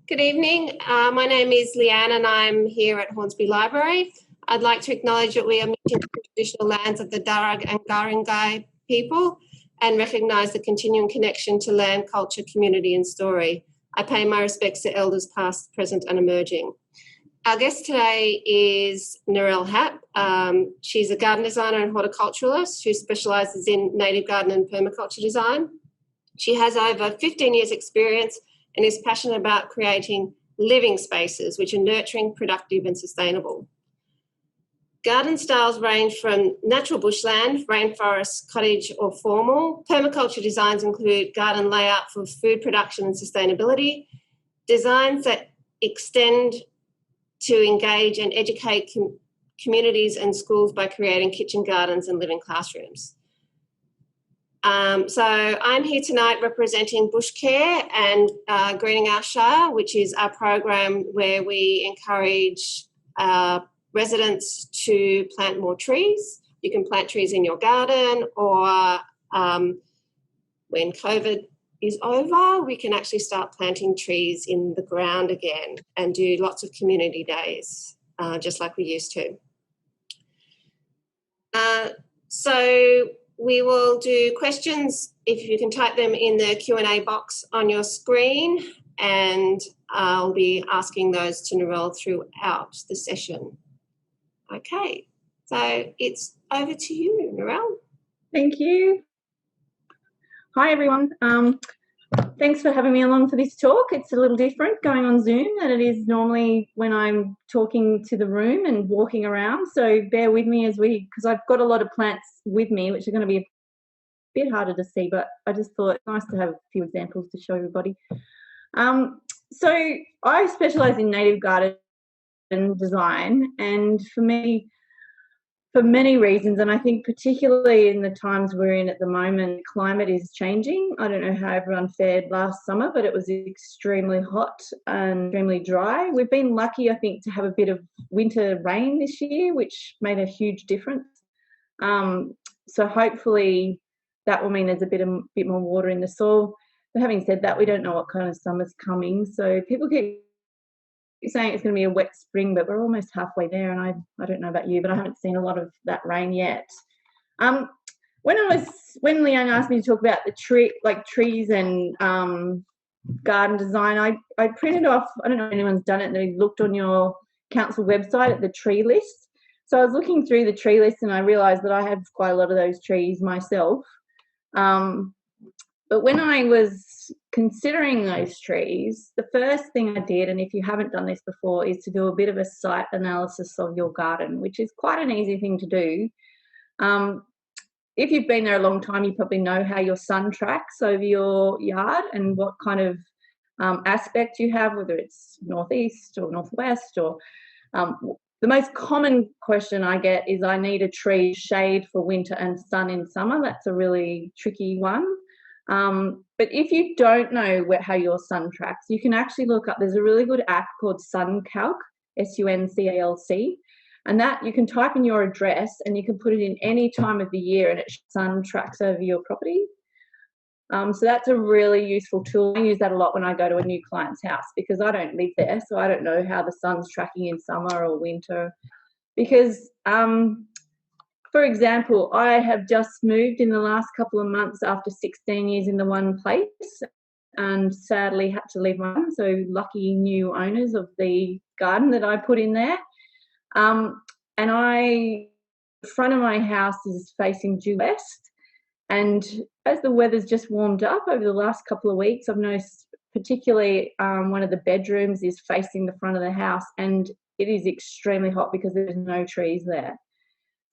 Good evening. My name is Leanne and I'm here at Hornsby Library. I'd like to acknowledge that we are meeting the traditional lands of the Darug and Guringai people and recognise the continuing connection to land, culture, community and story. I pay my respects to elders past, present and emerging. Our guest today is Narelle Happ. She's a garden designer and horticulturalist who specialises in native garden and permaculture design. She has over 15 years experience and is passionate about creating living spaces which are nurturing, productive and sustainable. Garden styles range from natural bushland, rainforest, cottage or formal. Permaculture designs include garden layout for food production and sustainability, designs that extend to engage and educate communities and schools by creating kitchen gardens and living classrooms. So I'm here tonight representing Bush Care and Greening Our Shire, which is our program where we encourage residents to plant more trees. You can plant trees in your garden, or when COVID is over, we can actually start planting trees in the ground again and do lots of community days, just like we used to. So we will do questions if you can type them in the Q&A box on your screen, and I'll be asking those to Narelle throughout the session. Okay, so it's over to you, Narelle. Thank you. Hi, everyone. Thanks for having me along for this talk. It's a little different going on Zoom than it is normally when I'm talking to the room and walking around. So bear with me because I've got a lot of plants with me, which are going to be a bit harder to see, but I just thought it's nice to have a few examples to show everybody. So I specialise in native garden design, and for me, for many reasons, and I think particularly in the times we're in at the moment, climate is changing. I don't know how everyone fared last summer, but it was extremely hot and extremely dry. We've been lucky, I think, to have a bit of winter rain this year, which made a huge difference. So hopefully that will mean there's a bit more water in the soil. But having said that, we don't know what kind of summer's coming. So people keep saying it's going to be a wet spring, but we're almost halfway there, and I don't know about you, but I haven't seen a lot of that rain yet. When Leanne asked me to talk about the trees and garden design, I printed off, I don't know if anyone's done it, and looked on your council website at the tree list. So I was looking through the tree list and I realised that I have quite a lot of those trees myself. But when I was considering those trees, the first thing I did, and if you haven't done this before, is to do a bit of a site analysis of your garden, which is quite an easy thing to do. If you've been there a long time, you probably know how your sun tracks over your yard and what kind of aspect you have, whether it's northeast or northwest. Or the most common question I get is, I need a tree shade for winter and sun in summer. That's a really tricky one. But if you don't know how your sun tracks, you can actually look up, there's a really good app called SunCalc, SUNCALC, and that you can type in your address and you can put it in any time of the year and it sun tracks over your property. So that's a really useful tool. I use that a lot when I go to a new client's house because I don't live there, so I don't know how the sun's tracking in summer or winter. Because for example, I have just moved in the last couple of months after 16 years in the one place, and sadly had to leave mine. So lucky new owners of the garden that I put in there. And the front of my house is facing due west. And as the weather's just warmed up over the last couple of weeks, I've noticed particularly one of the bedrooms is facing the front of the house, and it is extremely hot because there's no trees there.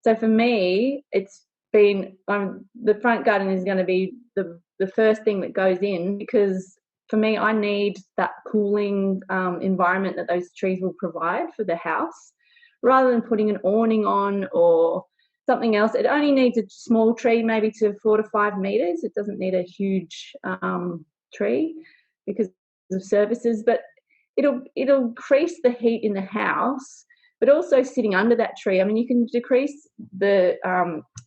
So for me, it's been, the front garden is going to be the first thing that goes in, because for me, I need that cooling environment that those trees will provide for the house, rather than putting an awning on or something else. It only needs a small tree, maybe to 4 to 5 metres. It doesn't need a huge tree because of services, but it'll increase the heat in the house. But also sitting under that tree, I mean, you can decrease the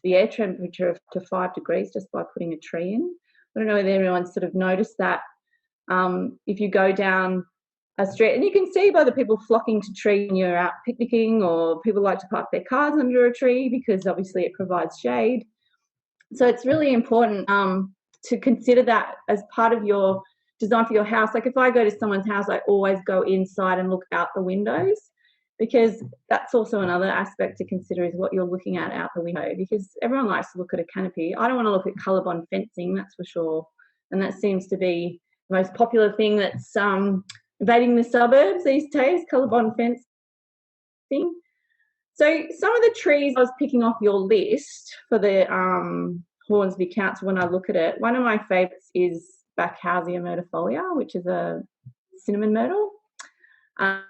air temperature to 5 degrees just by putting a tree in. I don't know whether everyone's sort of noticed that. If you go down a street. And you can see by the people flocking to tree when you're out picnicking, or people like to park their cars under a tree because obviously it provides shade. So it's really important to consider that as part of your design for your house. Like if I go to someone's house, I always go inside and look out the windows, because that's also another aspect to consider, is what you're looking at out the window, because everyone likes to look at a canopy. I don't want to look at colour-bond fencing, that's for sure. And that seems to be the most popular thing that's invading the suburbs these days, colour-bond fencing. So some of the trees I was picking off your list for the Hornsby Council, when I look at it, one of my favourites is Backhousia myrtifolia, which is a cinnamon myrtle. I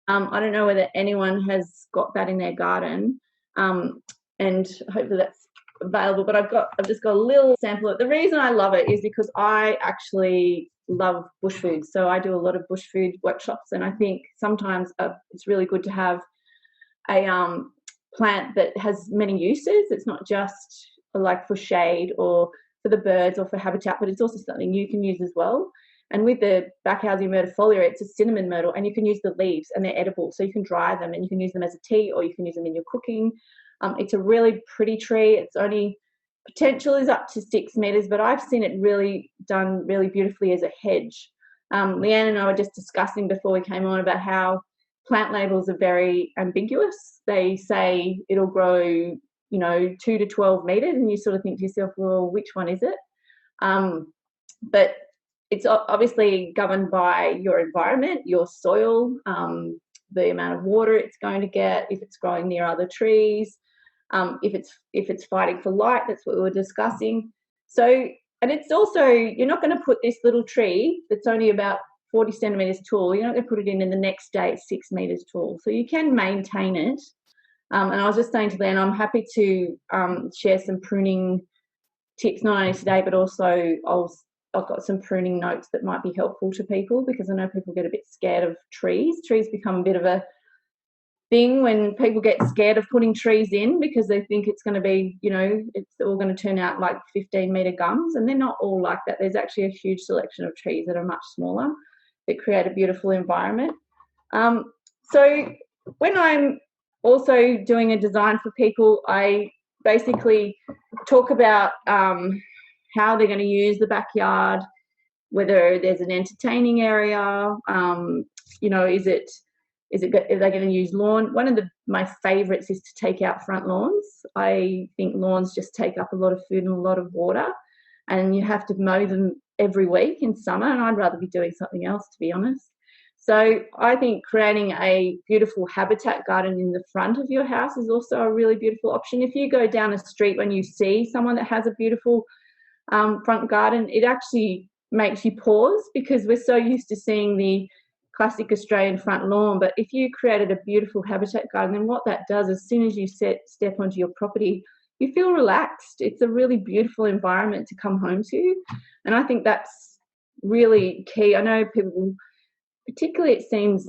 don't know whether anyone has got that in their garden, and hopefully that's available, but I've just got a little sample of it. The reason I love it is because I actually love bush food, so I do a lot of bush food workshops, and I think sometimes it's really good to have a plant that has many uses. It's not just like for shade or for the birds or for habitat, but it's also something you can use as well. And with the Backhousia myrtifolia, it's a cinnamon myrtle, and you can use the leaves, and they're edible. So you can dry them and you can use them as a tea, or you can use them in your cooking. It's a really pretty tree. Its only potential is up to 6 metres, but I've seen it really done really beautifully as a hedge. Leanne and I were just discussing before we came on about how plant labels are very ambiguous. They say it'll grow, 2 to 12 metres, and you sort of think to yourself, well, which one is it? But it's obviously governed by your environment, your soil, the amount of water it's going to get, if it's growing near other trees, if it's fighting for light. That's what we were discussing. So, and it's also, you're not going to put this little tree that's only about 40 centimetres tall, you're not going to put it in the next day it's 6 metres tall. So you can maintain it. And I was just saying to Len, I'm happy to share some pruning tips, not only today, but also I've got some pruning notes that might be helpful to people, because I know people get a bit scared of trees. Trees become a bit of a thing when people get scared of putting trees in, because they think it's going to be, it's all going to turn out like 15-metre gums, and they're not all like that. There's actually a huge selection of trees that are much smaller that create a beautiful environment. So when I'm also doing a design for people, I basically talk about how they're going to use the backyard, whether there's an entertaining area, are they going to use lawn? One of my favourites is to take out front lawns. I think lawns just take up a lot of food and a lot of water, and you have to mow them every week in summer, and I'd rather be doing something else, to be honest. So I think creating a beautiful habitat garden in the front of your house is also a really beautiful option. If you go down a street when you see someone that has a beautiful front garden, it actually makes you pause, because we're so used to seeing the classic Australian front lawn. But if you created a beautiful habitat garden, then what that does, as soon as you step onto your property, you feel relaxed. It's a really beautiful environment to come home to, and I think that's really key. I know people, particularly it seems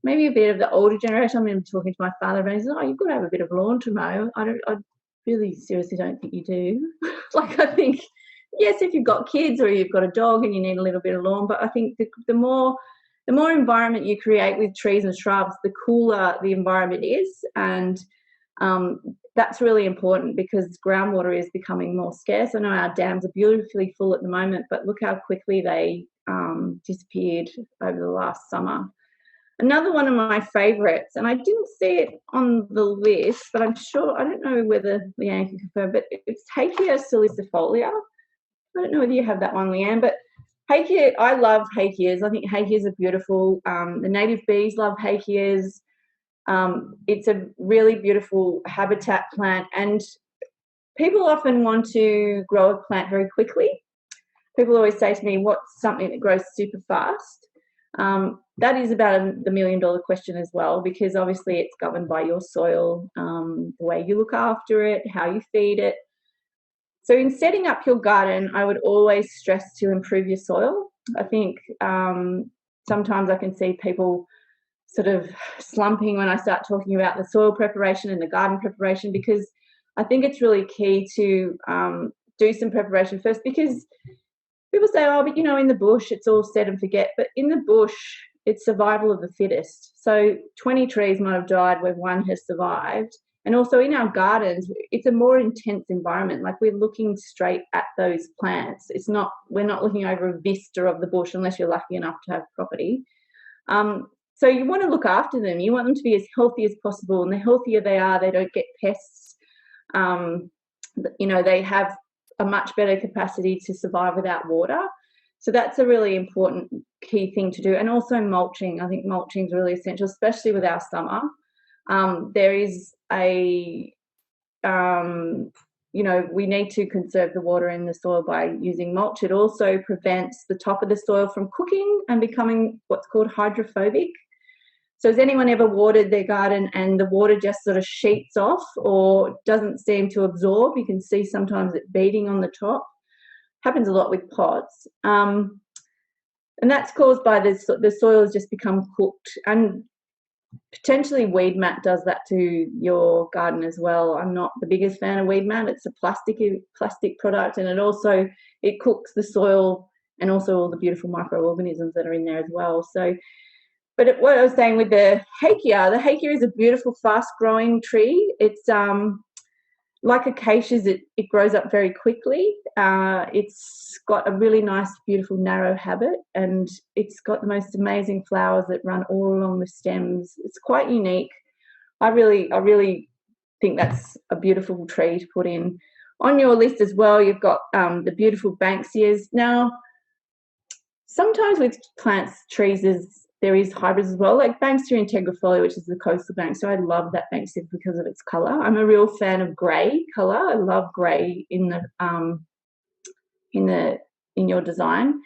maybe a bit of the older generation. I remember talking to my father, and he said, you've got to have a bit of lawn to mow. I really seriously don't think you do. Like, I think, yes, if you've got kids or you've got a dog and you need a little bit of lawn, but I think the more environment you create with trees and shrubs, the cooler the environment is. And that's really important, because groundwater is becoming more scarce. I know our dams are beautifully full at the moment, but look how quickly they disappeared over the last summer. Another one of my favourites, and I didn't see it on the list, but I'm sure, I don't know whether Leanne can confirm, but it's Hakea salicifolia. I don't know whether you have that one, Leanne, but Hakea, I love Hakeas. I think Hakeas are beautiful. The native bees love Hakeas. It's a really beautiful habitat plant, and people often want to grow a plant very quickly. People always say to me, what's something that grows super fast? That is about the $1 million question as well, because obviously it's governed by your soil, the way you look after it, how you feed it. So in setting up your garden, I would always stress to improve your soil. I think sometimes I can see people sort of slumping when I start talking about the soil preparation and the garden preparation, because I think it's really key to do some preparation first, because people say, oh, but in the bush it's all set and forget. But in the bush, it's survival of the fittest. So 20 trees might have died where one has survived. And also in our gardens, it's a more intense environment. Like, we're looking straight at those plants. We're not looking over a vista of the bush unless you're lucky enough to have property. So you want to look after them. You want them to be as healthy as possible. And the healthier they are, they don't get pests. They have a much better capacity to survive without water. So that's a really important key thing to do. And also mulching. I think mulching is really essential, especially with our summer. There is we need to conserve the water in the soil by using mulch. It also prevents the top of the soil from cooking and becoming what's called hydrophobic. So has anyone ever watered their garden and the water just sort of sheets off or doesn't seem to absorb? You can see sometimes it beating on the top. Happens a lot with pots. And that's caused by the soil has just become cooked. And potentially weed mat does that to your garden as well. I'm not the biggest fan of weed mat. It's a plastic product, and it cooks the soil and also all the beautiful microorganisms that are in there as well. So, but what I was saying with the Hakea is a beautiful, fast-growing tree. It's like acacias, it grows up very quickly. It's got a really nice, beautiful, narrow habit, and it's got the most amazing flowers that run all along the stems. It's quite unique. I really think that's a beautiful tree to put in. On your list as well, you've got the beautiful Banksias. Now, sometimes with trees, there is hybrids as well, like Banksia integrifolia, which is the coastal Banksia. I love that Banksia because of its colour. I'm a real fan of grey colour. I love grey in your design.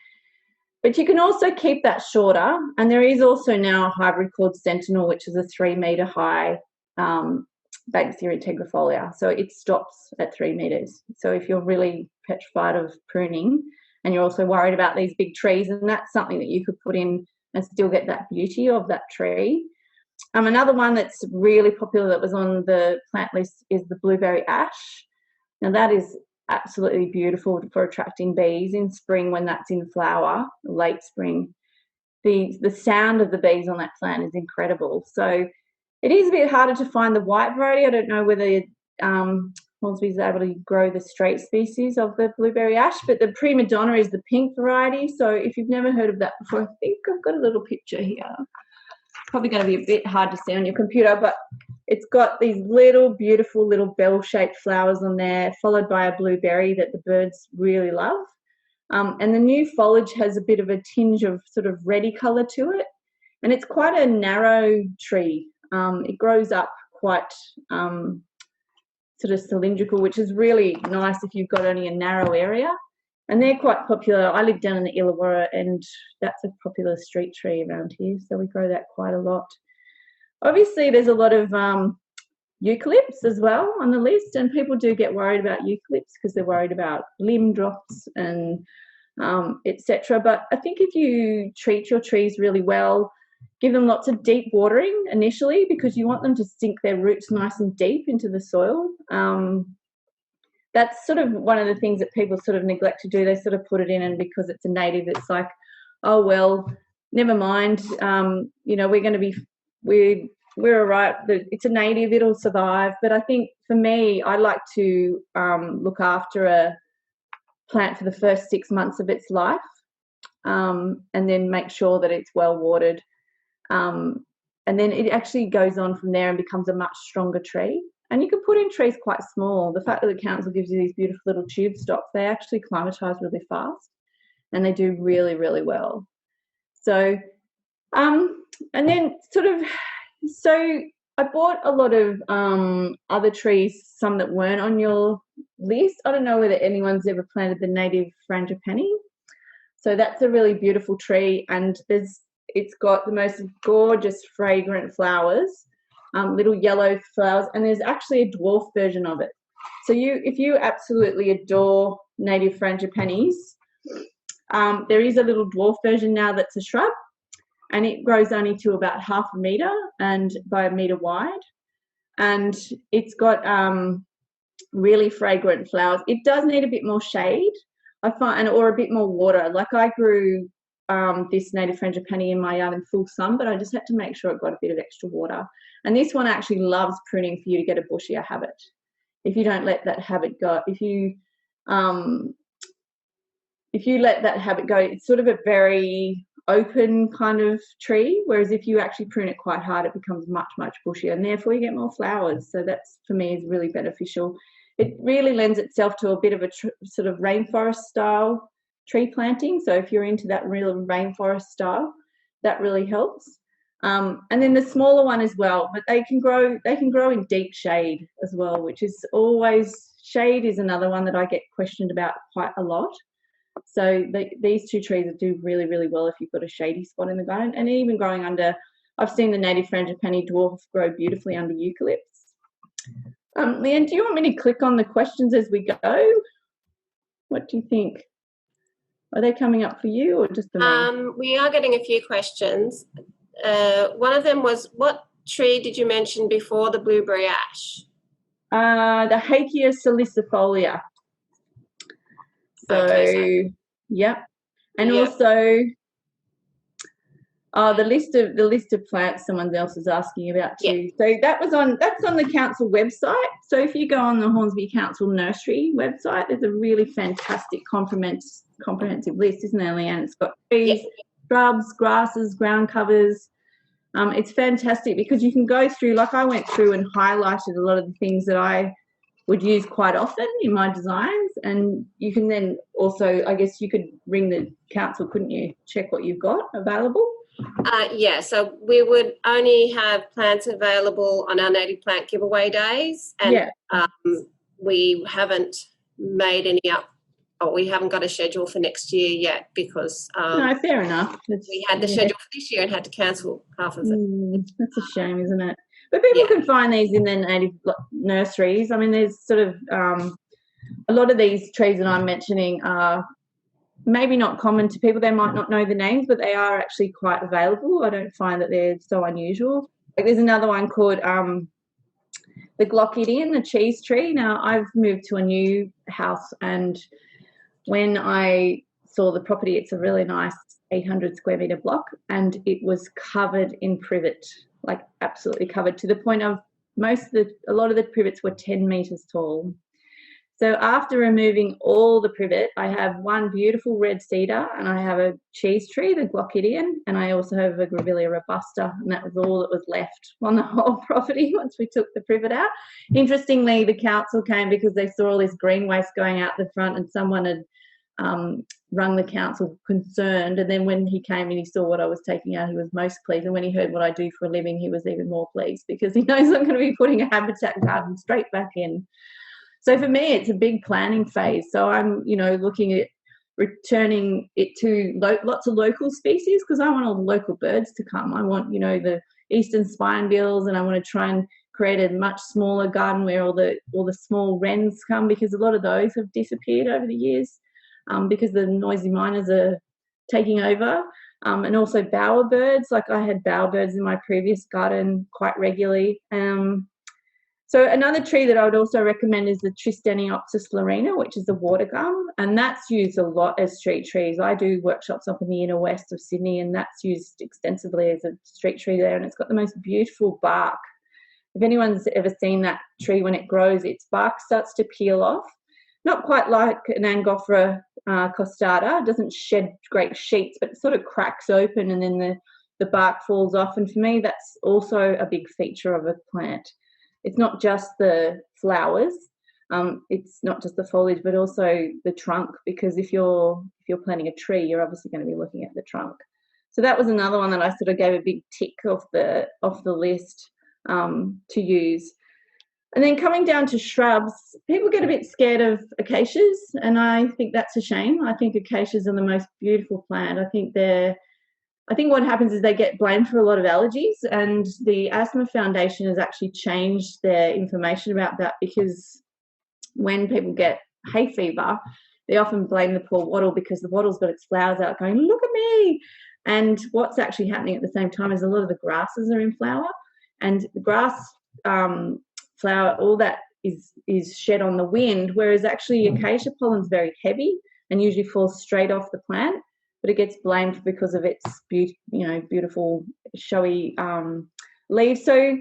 But you can also keep that shorter. And there is also now a hybrid called Sentinel, which is a 3 metre high Banksia integrifolia. So it stops at 3 metres. So if you're really petrified of pruning and you're also worried about these big trees, and that's something that you could put in and still get that beauty of that tree. Another one that's really popular that was on the plant list is the blueberry ash. Now that is absolutely beautiful for attracting bees in spring when that's in flower, late spring. The sound of the bees on that plant is incredible. So it is a bit harder to find the white variety. I don't know whether Hornsby is able to grow the straight species of the blueberry ash, but the prima donna is the pink variety. So if you've never heard of that before, I think I've got a little picture here. Probably going to be a bit hard to see on your computer, but it's got these little beautiful little bell-shaped flowers on there, followed by a blueberry that the birds really love. And the new foliage has a bit of a tinge of sort of reddy colour to it, and it's quite a narrow tree. It grows up quite sort of cylindrical, which is really nice if you've got only a narrow area. And they're quite popular. I live down in the Illawarra, and that's a popular street tree around here, so we grow that quite a lot. Obviously, there's a lot of eucalypts as well on the list, and people do get worried about eucalypts because they're worried about limb drops and etc. But I think if you treat your trees really well, give them lots of deep watering initially because you want them to sink their roots nice and deep into the soil. That's sort of one of the things that people sort of neglect to do. They sort of put it in, and because it's a native, it's like, oh, well, never mind. We're all right. It's a native, it'll survive. But I think for me, I like to look after a plant for the first 6 months of its life and then make sure that it's well watered. And then it actually goes on from there and becomes a much stronger tree. And you can put in trees quite small. The fact that the council gives you these beautiful little tube stocks, they actually climatise really fast and they do really, really well. So, and then so I bought a lot of other trees, some that weren't on your list. I don't know whether anyone's ever planted the native frangipani. So that's a really beautiful tree, and it's got the most gorgeous fragrant flowers, little yellow flowers, and there's actually a dwarf version of it. So if you absolutely adore native frangipanis, there is a little dwarf version now that's a shrub, and it grows only to about 1/2 metre and by 1 metre wide, and it's got really fragrant flowers. It does need a bit more shade. I find, or a bit more water. Like I grew this native frangipani in my yard in full sun, but I just had to make sure it got a bit of extra water. And this one actually loves pruning for you to get a bushier habit. If you don't let that habit go, if you let that habit go, it's sort of a very open kind of tree, whereas if you actually prune it quite hard, it becomes much, much bushier, and therefore you get more flowers. So that's, for me, is really beneficial. It really lends itself to a bit of a sort of rainforest style tree planting. So if you're into that real rainforest style, that really helps. And then the smaller one as well, but they can grow in deep shade as well, which is always, shade is another one that I get questioned about quite a lot. So these two trees do really, really well if you've got a shady spot in the garden, and even growing under, I've seen the native frangipani dwarf grow beautifully under eucalypts. Leanne, do you want me to click on the questions as we go? What do you think? Are they coming up for you or just for me? We are getting a few questions. One of them was, what tree did you mention before the blueberry ash? The Hakea salicifolia. So, okay, yep. And also, the list of plants someone else is asking about too. So that's on the council website. So if you go on the Hornsby Council Nursery website, there's a really fantastic comprehensive list, isn't there, Leanne? It's got trees, shrubs, grasses, ground covers. It's fantastic because you can go through, like I went through and highlighted a lot of the things that I would use quite often in my designs, and you can then also, I guess you could ring the council, couldn't you, check what you've got available? Yeah, so we would only have plants available on our native plant giveaway days, and we haven't made any up, or we haven't got a schedule for next year yet because no, fair enough. We had the schedule for this year and had to cancel half of it. That's a shame, isn't it? But people can find these in their native nurseries. I mean, there's sort of a lot of these trees that I'm mentioning are maybe not common to people. They might not know the names, but they are actually quite available. I don't find that they're so unusual. Like there's another one called the Glochidian, the cheese tree. Now, I've moved to a new house, and when I saw the property, it's a really nice 800 square metre block, and it was covered in privet, like absolutely covered, to the point of a lot of the privets were 10 metres tall. So after removing all the privet, I have one beautiful red cedar, and I have a cheese tree, the Glochidian, and I also have a Grevillea robusta, and that was all that was left on the whole property once we took the privet out. Interestingly, the council came because they saw all this green waste going out the front, and someone had rung the council concerned, and then when he came and he saw what I was taking out, he was most pleased, and when he heard what I do for a living, he was even more pleased because he knows I'm going to be putting a habitat garden straight back in. So for me, it's a big planning phase. So I'm, looking at returning it to lots of local species, because I want all the local birds to come. I want, the eastern spinebills, and I want to try and create a much smaller garden where all the small wrens come, because a lot of those have disappeared over the years because the noisy miners are taking over. And also bowerbirds. Like I had bowerbirds in my previous garden quite regularly. So another tree that I would also recommend is the Tristaniopsis lorina, which is the water gum, and that's used a lot as street trees. I do workshops up in the inner west of Sydney, and that's used extensively as a street tree there, and it's got the most beautiful bark. If anyone's ever seen that tree when it grows, its bark starts to peel off, not quite like an Angophora costata. It doesn't shed great sheets, but it sort of cracks open, and then the bark falls off, and for me that's also a big feature of a plant. It's not just the flowers, it's not just the foliage, but also the trunk, because if you're planting a tree, you're obviously going to be looking at the trunk. So that was another one that I sort of gave a big tick off the list to use. And then coming down to shrubs, people get a bit scared of acacias, and I think that's a shame. I think acacias are the most beautiful plant. I think what happens is they get blamed for a lot of allergies, and the Asthma Foundation has actually changed their information about that, because when people get hay fever, they often blame the poor wattle because the wattle's got its flowers out going, look at me. And what's actually happening at the same time is a lot of the grasses are in flower, and the grass flower, all that is shed on the wind, whereas actually acacia pollen's very heavy, and usually falls straight off the plant, but it gets blamed because of its beautiful showy leaves. So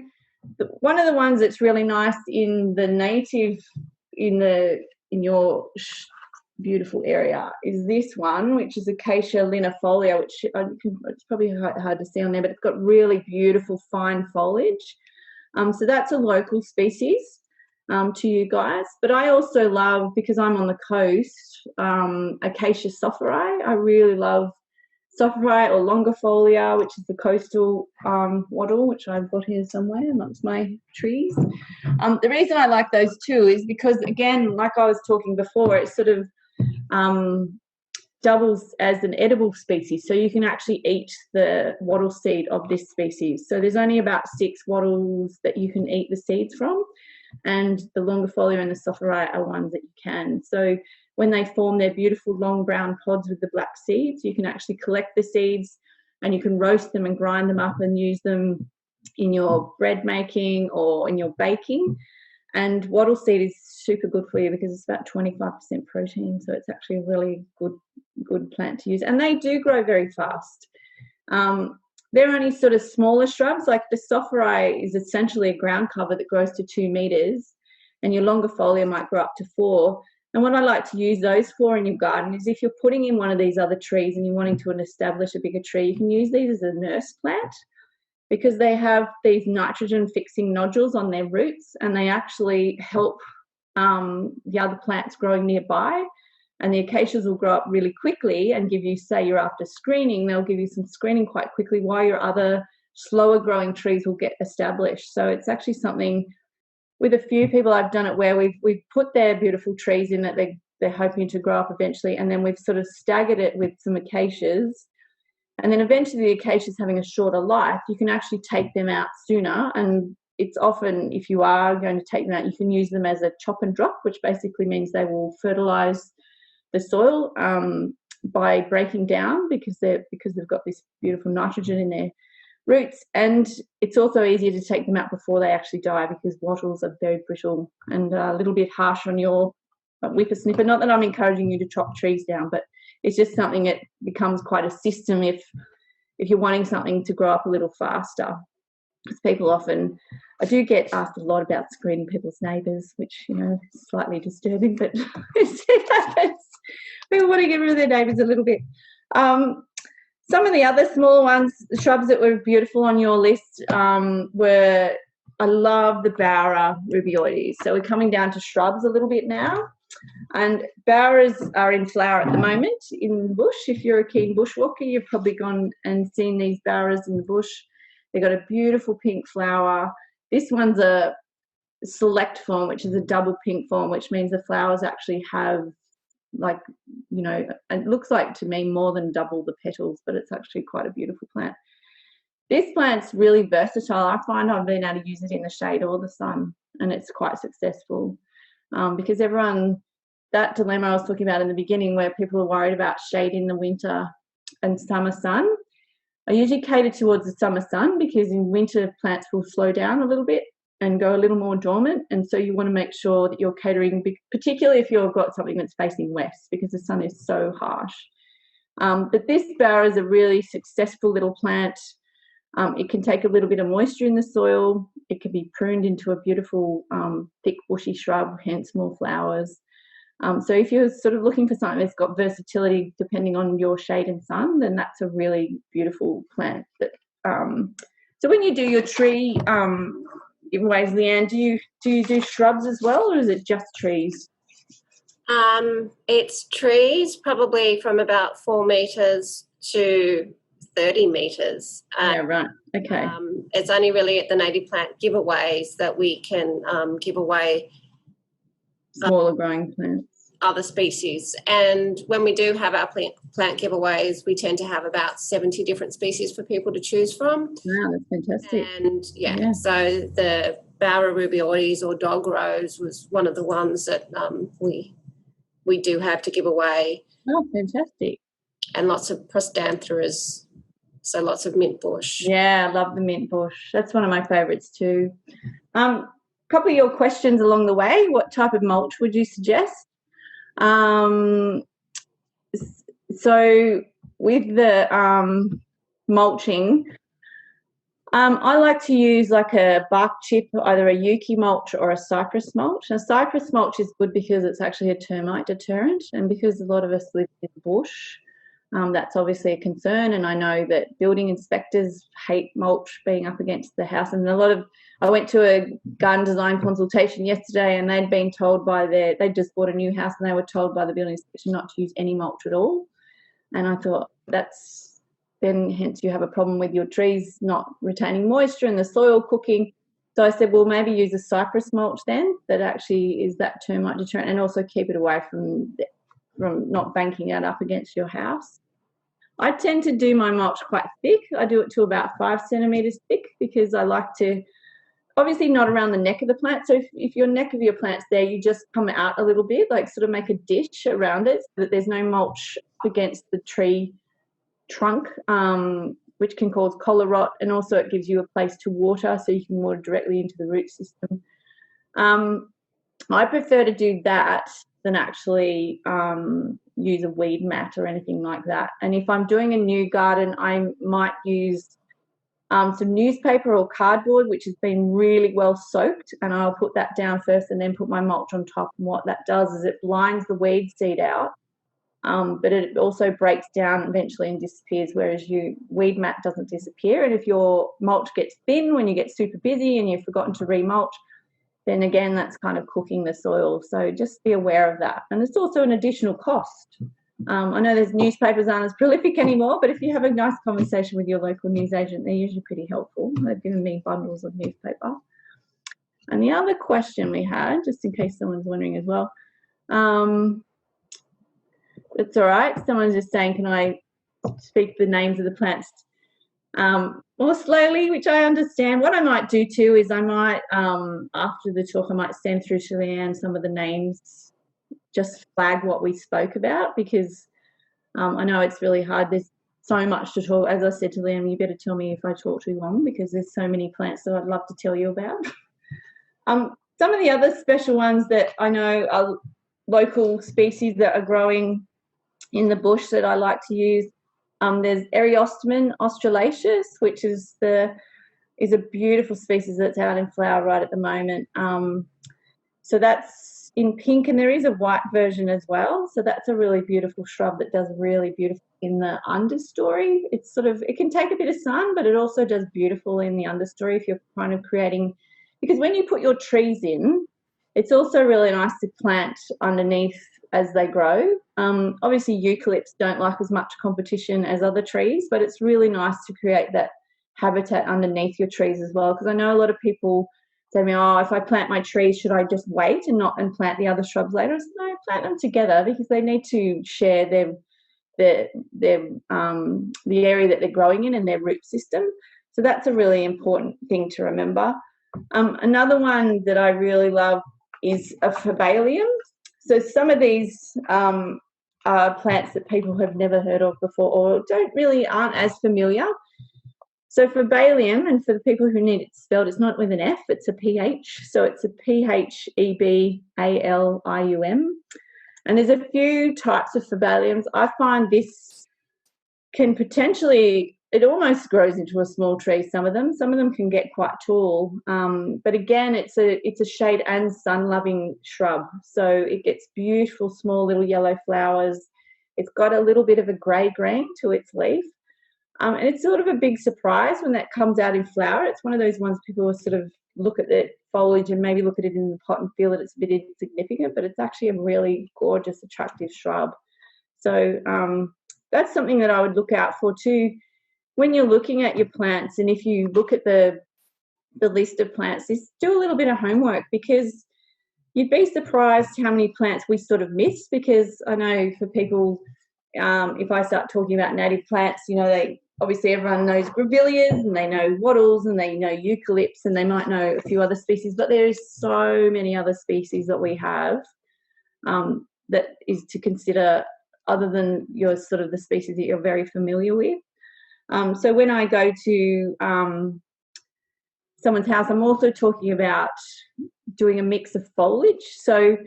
one of the ones that's really nice in the native in your beautiful area is this one, which is Acacia Linafolia, which it's probably hard to see on there, but it's got really beautiful fine foliage. So that's a local species to you guys. But I also love, because I'm on the coast, Acacia Sophori. I really love Sophori or longifolia, which is the coastal wattle, which I've got here somewhere amongst my trees. The reason I like those too is because, again, like I was talking before, it sort of doubles as an edible species. So you can actually eat the wattle seed of this species. So there's only about 6 wattles that you can eat the seeds from, and the longifolia and the sophori are ones that you can. So when they form their beautiful long brown pods with the black seeds, you can actually collect the seeds and you can roast them and grind them up and use them in your bread making or in your baking. And wattle seed is super good for you because it's about 25% protein, so it's actually a really good plant to use. And they do grow very fast. They're only sort of smaller shrubs. Like the sophori is essentially a ground cover that grows to 2 meters, and your longifolia might grow up to 4. And what I like to use those for in your garden is if you're putting in one of these other trees and you're wanting to establish a bigger tree, you can use these as a nurse plant, because they have these nitrogen fixing nodules on their roots, and they actually help the other plants growing nearby. And the acacias will grow up really quickly and give you, say you're after screening, they'll give you some screening quite quickly, while your other slower growing trees will get established. So it's actually something, with a few people I've done it where we've put their beautiful trees in that they're hoping to grow up eventually, and then we've sort of staggered it with some acacias. And then eventually the acacias having a shorter life, you can actually take them out sooner. And it's often, if you are going to take them out, you can use them as a chop and drop, which basically means they will fertilise the soil by breaking down, because they've got this beautiful nitrogen in their roots. And it's also easier to take them out before they actually die, because wattles are very brittle and a little bit harsh on your whippersnipper. Not that I'm encouraging you to chop trees down, but it's just something that becomes quite a system if you're wanting something to grow up a little faster. Because people often, I do get asked a lot about screening people's neighbours, which, is slightly disturbing, but it happens. People want to get rid of their neighbours a little bit. Some of the other smaller ones, the shrubs that were beautiful on your list were, I love the Baura rubioides. So we're coming down to shrubs a little bit now. And Bauras are in flower at the moment in the bush. If you're a keen bushwalker, you've probably gone and seen these Bauras in the bush. They've got a beautiful pink flower. This one's a select form, which is a double pink form, which means the flowers actually have, like, it looks like to me more than double the petals, but it's actually quite a beautiful plant. This plant's really versatile. I find I've been able to use it in the shade or the sun, and it's quite successful. Because that dilemma I was talking about in the beginning, where people are worried about shade in the winter and summer sun, I usually cater towards the summer sun, because in winter plants will slow down a little bit and go a little more dormant, and so you want to make sure that you're catering, particularly if you've got something that's facing west, because the sun is so harsh. But this Baura is a really successful little plant. It can take a little bit of moisture in the soil. It can be pruned into a beautiful thick bushy shrub, hence more flowers. So if you're sort of looking for something that's got versatility depending on your shade and sun, then that's a really beautiful plant. So when you do your tree giveaways, Leanne, do you do shrubs as well, or is it just trees? It's trees, probably from about 4 metres to 30 metres. Yeah, right. Okay. It's only really at the native plant giveaways that we can give away smaller growing plants, other species. And when we do have our plant giveaways, we tend to have about 70 different species for people to choose from. Wow, that's fantastic. And so the Baura rubioides or dog rose was one of the ones that we do have to give away. Oh, fantastic. And lots of prostantheras, so lots of mint bush. Yeah, I love the mint bush. That's one of my favourites too. Couple of your questions along the way. What type of mulch would you suggest? So with the mulching, I like to use like a bark chip, either a Yuki mulch or a cypress mulch. A cypress mulch is good because it's actually a termite deterrent, and because a lot of us live in the bush, that's obviously a concern. And I know that building inspectors hate mulch being up against the house. And I went to a garden design consultation yesterday, and they'd been told they'd just bought a new house, and they were told by the building inspector not to use any mulch at all. And I thought then hence you have a problem with your trees not retaining moisture and the soil cooking. So I said, well, maybe use a cypress mulch then, that actually is that termite deterrent, and also keep it away from not banking it up against your house. I tend to do my mulch quite thick. I do it to about 5 centimetres thick, because I like to, obviously not around the neck of the plant. So if your neck of your plant's there, you just come out a little bit, like sort of make a dish around it so that there's no mulch against the tree trunk, which can cause collar rot, and also it gives you a place to water, so you can water directly into the root system. I prefer to do that than actually use a weed mat or anything like that. And if I'm doing a new garden, I might use some newspaper or cardboard, which has been really well soaked, and I'll put that down first and then put my mulch on top. And what that does is it blinds the weed seed out, but it also breaks down eventually and disappears, whereas your weed mat doesn't disappear. And if your mulch gets thin when you get super busy and you've forgotten to remulch, then again, that's kind of cooking the soil. So just be aware of that. And it's also an additional cost. I know there's newspapers aren't as prolific anymore, but if you have a nice conversation with your local newsagent, they're usually pretty helpful. They've given me bundles of newspaper. And the other question we had, just in case someone's wondering as well, it's all right. Someone's just saying, can I speak the names of the plants more slowly, which I understand. What I might do too is I might, after the talk, I might send through to Leanne some of the names, just flag what we spoke about, because I know it's really hard. There's so much to talk. As I said to Leanne, you better tell me if I talk too long, because there's so many plants that I'd love to tell you about. Some of the other special ones that I know are local species that are growing in the bush that I like to use. There's Eriostomin australaceus, which is a beautiful species that's out in flower right at the moment. So that's in pink, and there is a white version as well. So that's a really beautiful shrub that does really beautiful in the understory. It can take a bit of sun, but it also does beautiful in the understory if you're kind of creating, because when you put your trees in, it's also really nice to plant underneath as they grow. Obviously eucalypts don't like as much competition as other trees, but it's really nice to create that habitat underneath your trees as well, because I know a lot of people say to me, oh, if I plant my trees, should I just wait and plant the other shrubs later? I said, no, plant them together, because they need to share the area that they're growing in and their root system. So that's a really important thing to remember. Another one that I really love is a phibalium. So some of these are plants that people have never heard of before, or aren't as familiar. So phibalium, and for the people who need it spelled, it's not with an F, it's a PH. So it's a PHEBALIUM. And there's a few types of phibaliums. I find this can potentially, it almost grows into a small tree, some of them. Some of them can get quite tall. But again, it's a shade and sun-loving shrub. So it gets beautiful, small little yellow flowers. It's got a little bit of a grey-green to its leaf. And it's sort of a big surprise when that comes out in flower. It's one of those ones people will sort of look at the foliage and maybe look at it in the pot and feel that it's a bit insignificant, but it's actually a really gorgeous, attractive shrub. So that's something that I would look out for too when you're looking at your plants. And if you look at the list of plants, just do a little bit of homework, because you'd be surprised how many plants we sort of miss. Because I know for people, if I start talking about native plants, obviously everyone knows grevilleas and they know wattles and they know eucalypts and they might know a few other species, but there is so many other species that we have that is to consider, other than your sort of the species that you're very familiar with. So when I go to someone's house, I'm also talking about doing a mix of foliage. So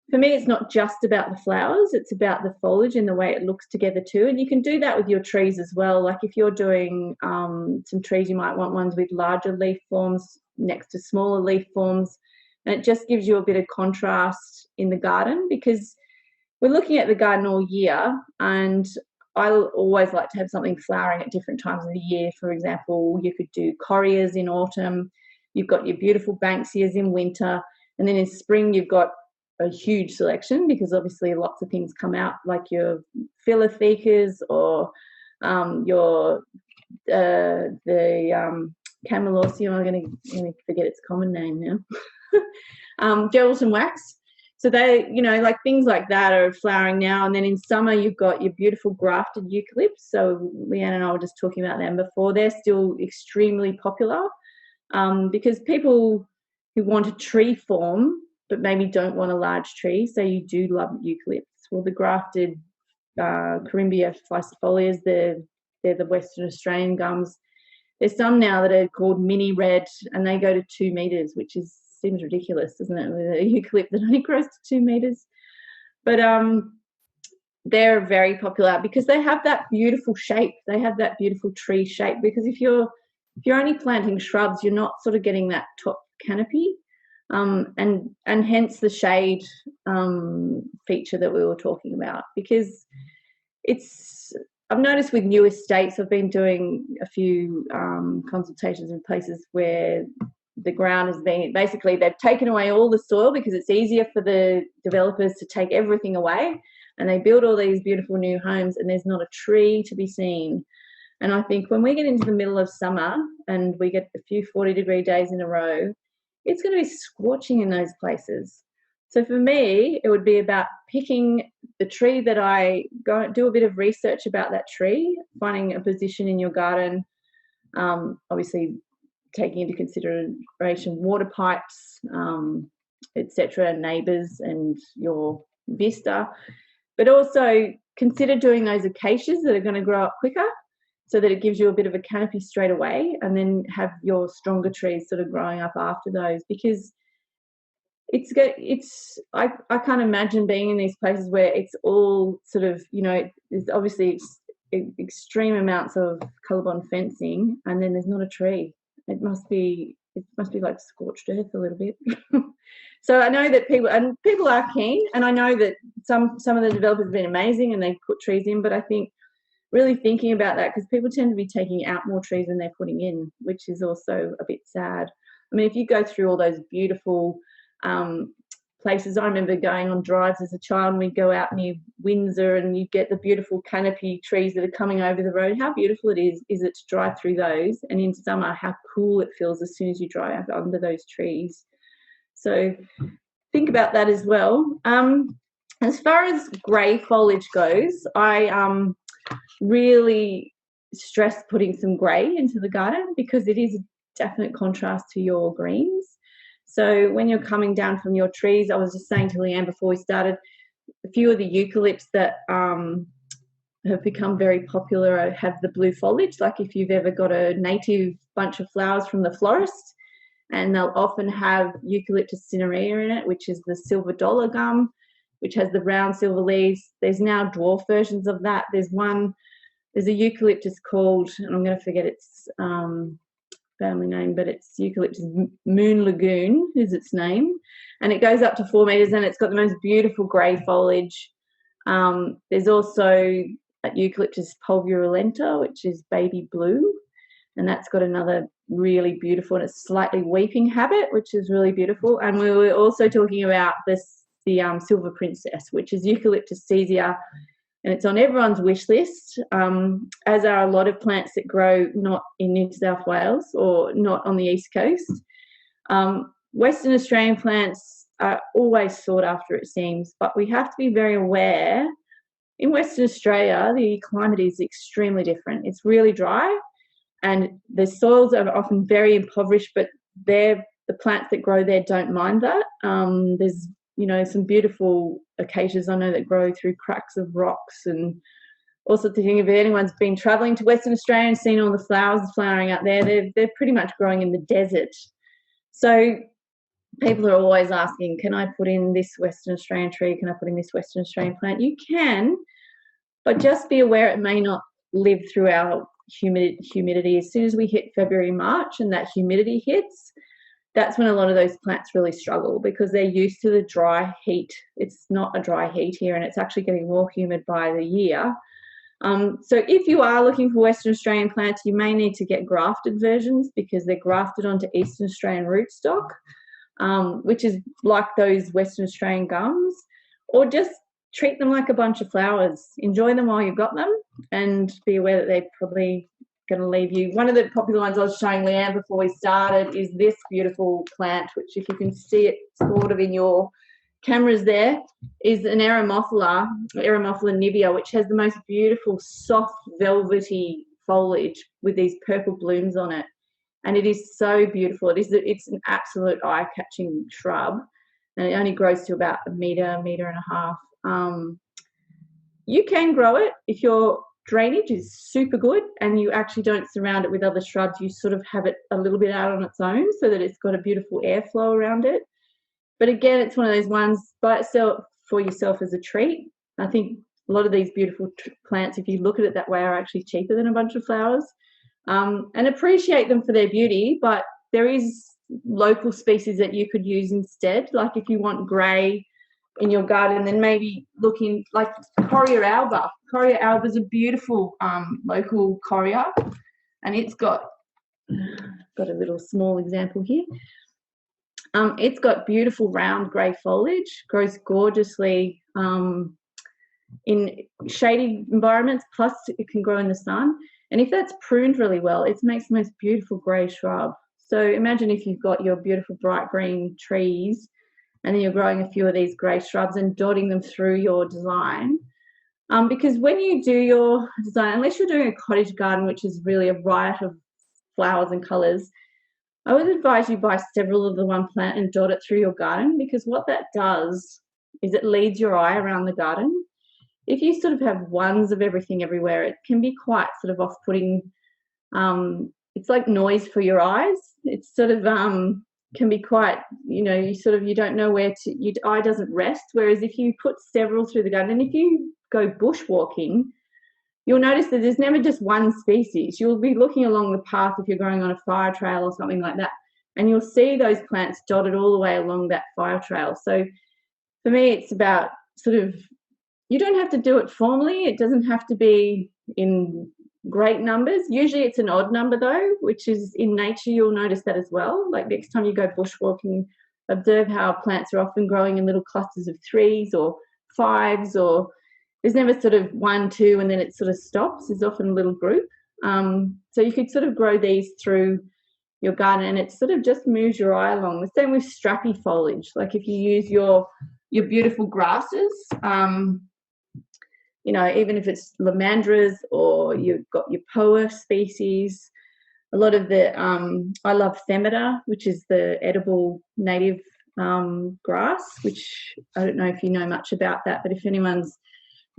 for me, it's not just about the flowers, it's about the foliage and the way it looks together too. And you can do that with your trees as well. Like if you're doing some trees, you might want ones with larger leaf forms next to smaller leaf forms. And it just gives you a bit of contrast in the garden, because we're looking at the garden all year, and I always like to have something flowering at different times of the year. For example, you could do correas in autumn, you've got your beautiful Banksias in winter, and then in spring you've got a huge selection, because obviously lots of things come out, like your philothekas or your the Camelosium. I'm going to forget its common name now. Gelatin wax. So they, you know, like things like that are flowering now. And then in summer you've got your beautiful grafted eucalypts. So Leanne and I were just talking about them before. They're still extremely popular because people who want a tree form but maybe don't want a large tree, so you do love eucalypts. Well, the grafted Corymbia flicifolias, they're the Western Australian gums. There's some now that are called mini red, and they go to 2 meters, which seems ridiculous, doesn't it, with a eucalypt that only grows to 2 meters. But they're very popular because they have that beautiful shape. They have that beautiful tree shape, because if you're only planting shrubs, you're not sort of getting that top canopy. And hence the shade feature that we were talking about, because I've noticed with new estates, I've been doing a few consultations in places where the ground has been, basically they've taken away all the soil because it's easier for the developers to take everything away, and they build all these beautiful new homes and there's not a tree to be seen. And I think when we get into the middle of summer and we get a few 40-degree days in a row, it's going to be scorching in those places. So for me, it would be about picking the tree that I go do a bit of research about that tree, finding a position in your garden, obviously taking into consideration water pipes, etc., neighbours and your vista, but also consider doing those acacias that are going to grow up quicker, so that it gives you a bit of a canopy straight away, and then have your stronger trees sort of growing up after those, because I can't imagine being in these places where it's all sort of, you know, there's obviously extreme amounts of colorbond fencing and then there's not a tree. It must be like scorched earth a little bit. So I know that people are keen, and I know that some of the developers have been amazing and they put trees in, but I think really thinking about that, because people tend to be taking out more trees than they're putting in, which is also a bit sad. I mean, if you go through all those beautiful places, I remember going on drives as a child, and we'd go out near Windsor and you get the beautiful canopy trees that are coming over the road. How beautiful it is it to drive through those, and in summer how cool it feels as soon as you drive under those trees. So think about that as well. As far as grey foliage goes, I really stress putting some grey into the garden, because it is a definite contrast to your greens. So when you're coming down from your trees, I was just saying to Leanne before we started, a few of the eucalypts that have become very popular have the blue foliage. Like if you've ever got a native bunch of flowers from the florist, and they'll often have Eucalyptus cinerea in it, which is the silver dollar gum, which has the round silver leaves. There's now dwarf versions of that. There's a eucalyptus called, and I'm going to forget its family name, but it's Eucalyptus Moon Lagoon is its name, and it goes up to 4 meters, and it's got the most beautiful grey foliage. There's also Eucalyptus pulverulenta, which is baby blue, and that's got another really beautiful, and it's slightly weeping habit, which is really beautiful. And we were also talking about the silver princess, which is Eucalyptus caesia, and it's on everyone's wish list, as are a lot of plants that grow not in New South Wales or not on the East Coast. Western Australian plants are always sought after, it seems, but we have to be very aware. In Western Australia, the climate is extremely different. It's really dry, and the soils are often very impoverished, but the plants that grow there don't mind that. There's some beautiful acacias I know that grow through cracks of rocks, and also thinking if anyone's been travelling to Western Australia and seen all the flowers flowering out there, they're pretty much growing in the desert. So people are always asking, can I put in this Western Australian tree? Can I put in this Western Australian plant? You can, but just be aware it may not live through our humidity. As soon as we hit February, March, and that humidity hits, that's when a lot of those plants really struggle, because they're used to the dry heat. It's not a dry heat here, and it's actually getting more humid by the year. So if you are looking for Western Australian plants, you may need to get grafted versions, because they're grafted onto Eastern Australian rootstock, which is like those Western Australian gums, or just treat them like a bunch of flowers. Enjoy them while you've got them, and be aware that they're probably going to leave you. One of the popular ones I was showing Leanne before we started is this beautiful plant, which, if you can see it sort of in your cameras there, is an Aeromophila nivea, which has the most beautiful soft velvety foliage with these purple blooms on it, and it is so beautiful. It's an absolute eye-catching shrub, and it only grows to about a metre and a half. You can grow it if your drainage is super good and you actually don't surround it with other shrubs. You sort of have it a little bit out on its own so that it's got a beautiful airflow around it. But again, it's one of those ones by itself for yourself as a treat. I think a lot of these beautiful plants, if you look at it that way, are actually cheaper than a bunch of flowers, and appreciate them for their beauty. But there is local species that you could use instead. Like if you want grey in your garden, then maybe looking like Coria alba. Coria alba is a beautiful local coria, and it's got a little small example here. It's got beautiful round grey foliage, grows gorgeously in shady environments, plus it can grow in the sun. And if that's pruned really well, it makes the most beautiful grey shrub. So imagine if you've got your beautiful bright green trees and then you're growing a few of these grey shrubs and dotting them through your design. Because when you do your design, unless you're doing a cottage garden, which is really a riot of flowers and colours, I would advise you buy several of the one plant and dot it through your garden, because what that does is it leads your eye around the garden. If you sort of have ones of everything everywhere, it can be quite sort of off-putting. It's like noise for your eyes. It's sort of can be quite, you don't know where to, your eye doesn't rest. Whereas if you put several through the garden, and if you go bushwalking, you'll notice that there's never just one species. You'll be looking along the path if you're going on a fire trail or something like that, and you'll see those plants dotted all the way along that fire trail. So for me, it's about sort of, you don't have to do it formally. It doesn't have to be in great numbers. Usually it's an odd number though, which is in nature, you'll notice that as well. Like next time you go bushwalking, observe how plants are often growing in little clusters of 3s or 5s, or there's never sort of 1, 2, and then it sort of stops. There's often a little group. So you could sort of grow these through your garden, and it sort of just moves your eye along. The same with strappy foliage. Like if you use your beautiful grasses, even if it's lamandras or you've got your poa species, a lot of the, I love Themata, which is the edible native grass, which I don't know if you know much about that, but if anyone's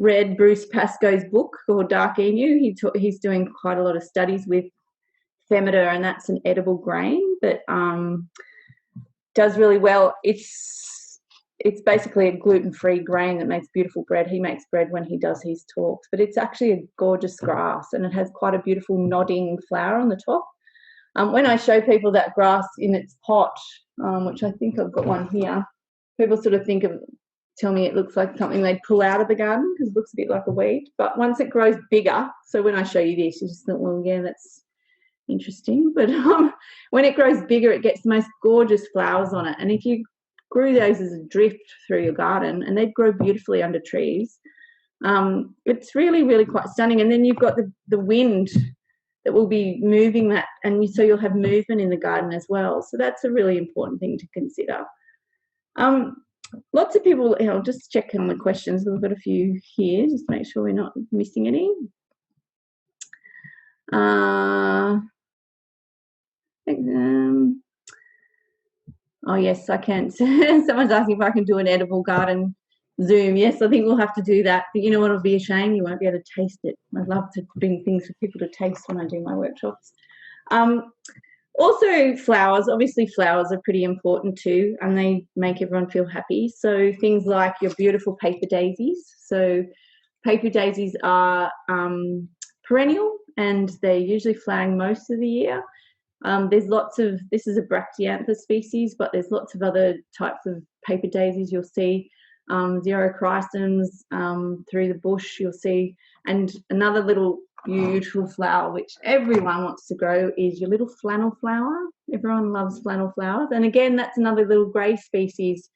read Bruce Pascoe's book called Dark Emu, he's doing quite a lot of studies with Themata, and that's an edible grain that does really well. It's basically a gluten-free grain that makes beautiful bread. He makes bread when he does his talks, but it's actually a gorgeous grass, and it has quite a beautiful nodding flower on the top. When I show people that grass in its pot, which I think I've got one here, people sort of tell me it looks like something they'd pull out of the garden because it looks a bit like a weed. But once it grows bigger, so when I show you this, you just think, well, yeah, that's interesting. But when it grows bigger, it gets the most gorgeous flowers on it. And if you grew those as a drift through your garden, and they'd grow beautifully under trees, it's really, really quite stunning. And then you've got the wind that will be moving that, and so you'll have movement in the garden as well. So that's a really important thing to consider. Lots of people, I'll just check on the questions. We've got a few here, just to make sure we're not missing any. Oh, yes, I can. Someone's asking if I can do an edible garden Zoom. Yes, I think we'll have to do that. But you know what will be a shame? You won't be able to taste it. I'd love to bring things for people to taste when I do my workshops. Also flowers, obviously flowers are pretty important too, and they make everyone feel happy. So things like your beautiful paper daisies. So paper daisies are perennial, and they're usually flowering most of the year. There's lots of, this is a Bracteantha species, but there's lots of other types of paper daisies you'll see. Xerochrysums through the bush you'll see, and another little beautiful flower which everyone wants to grow is your little flannel flower. Everyone loves flannel flowers, and again that's another little grey species.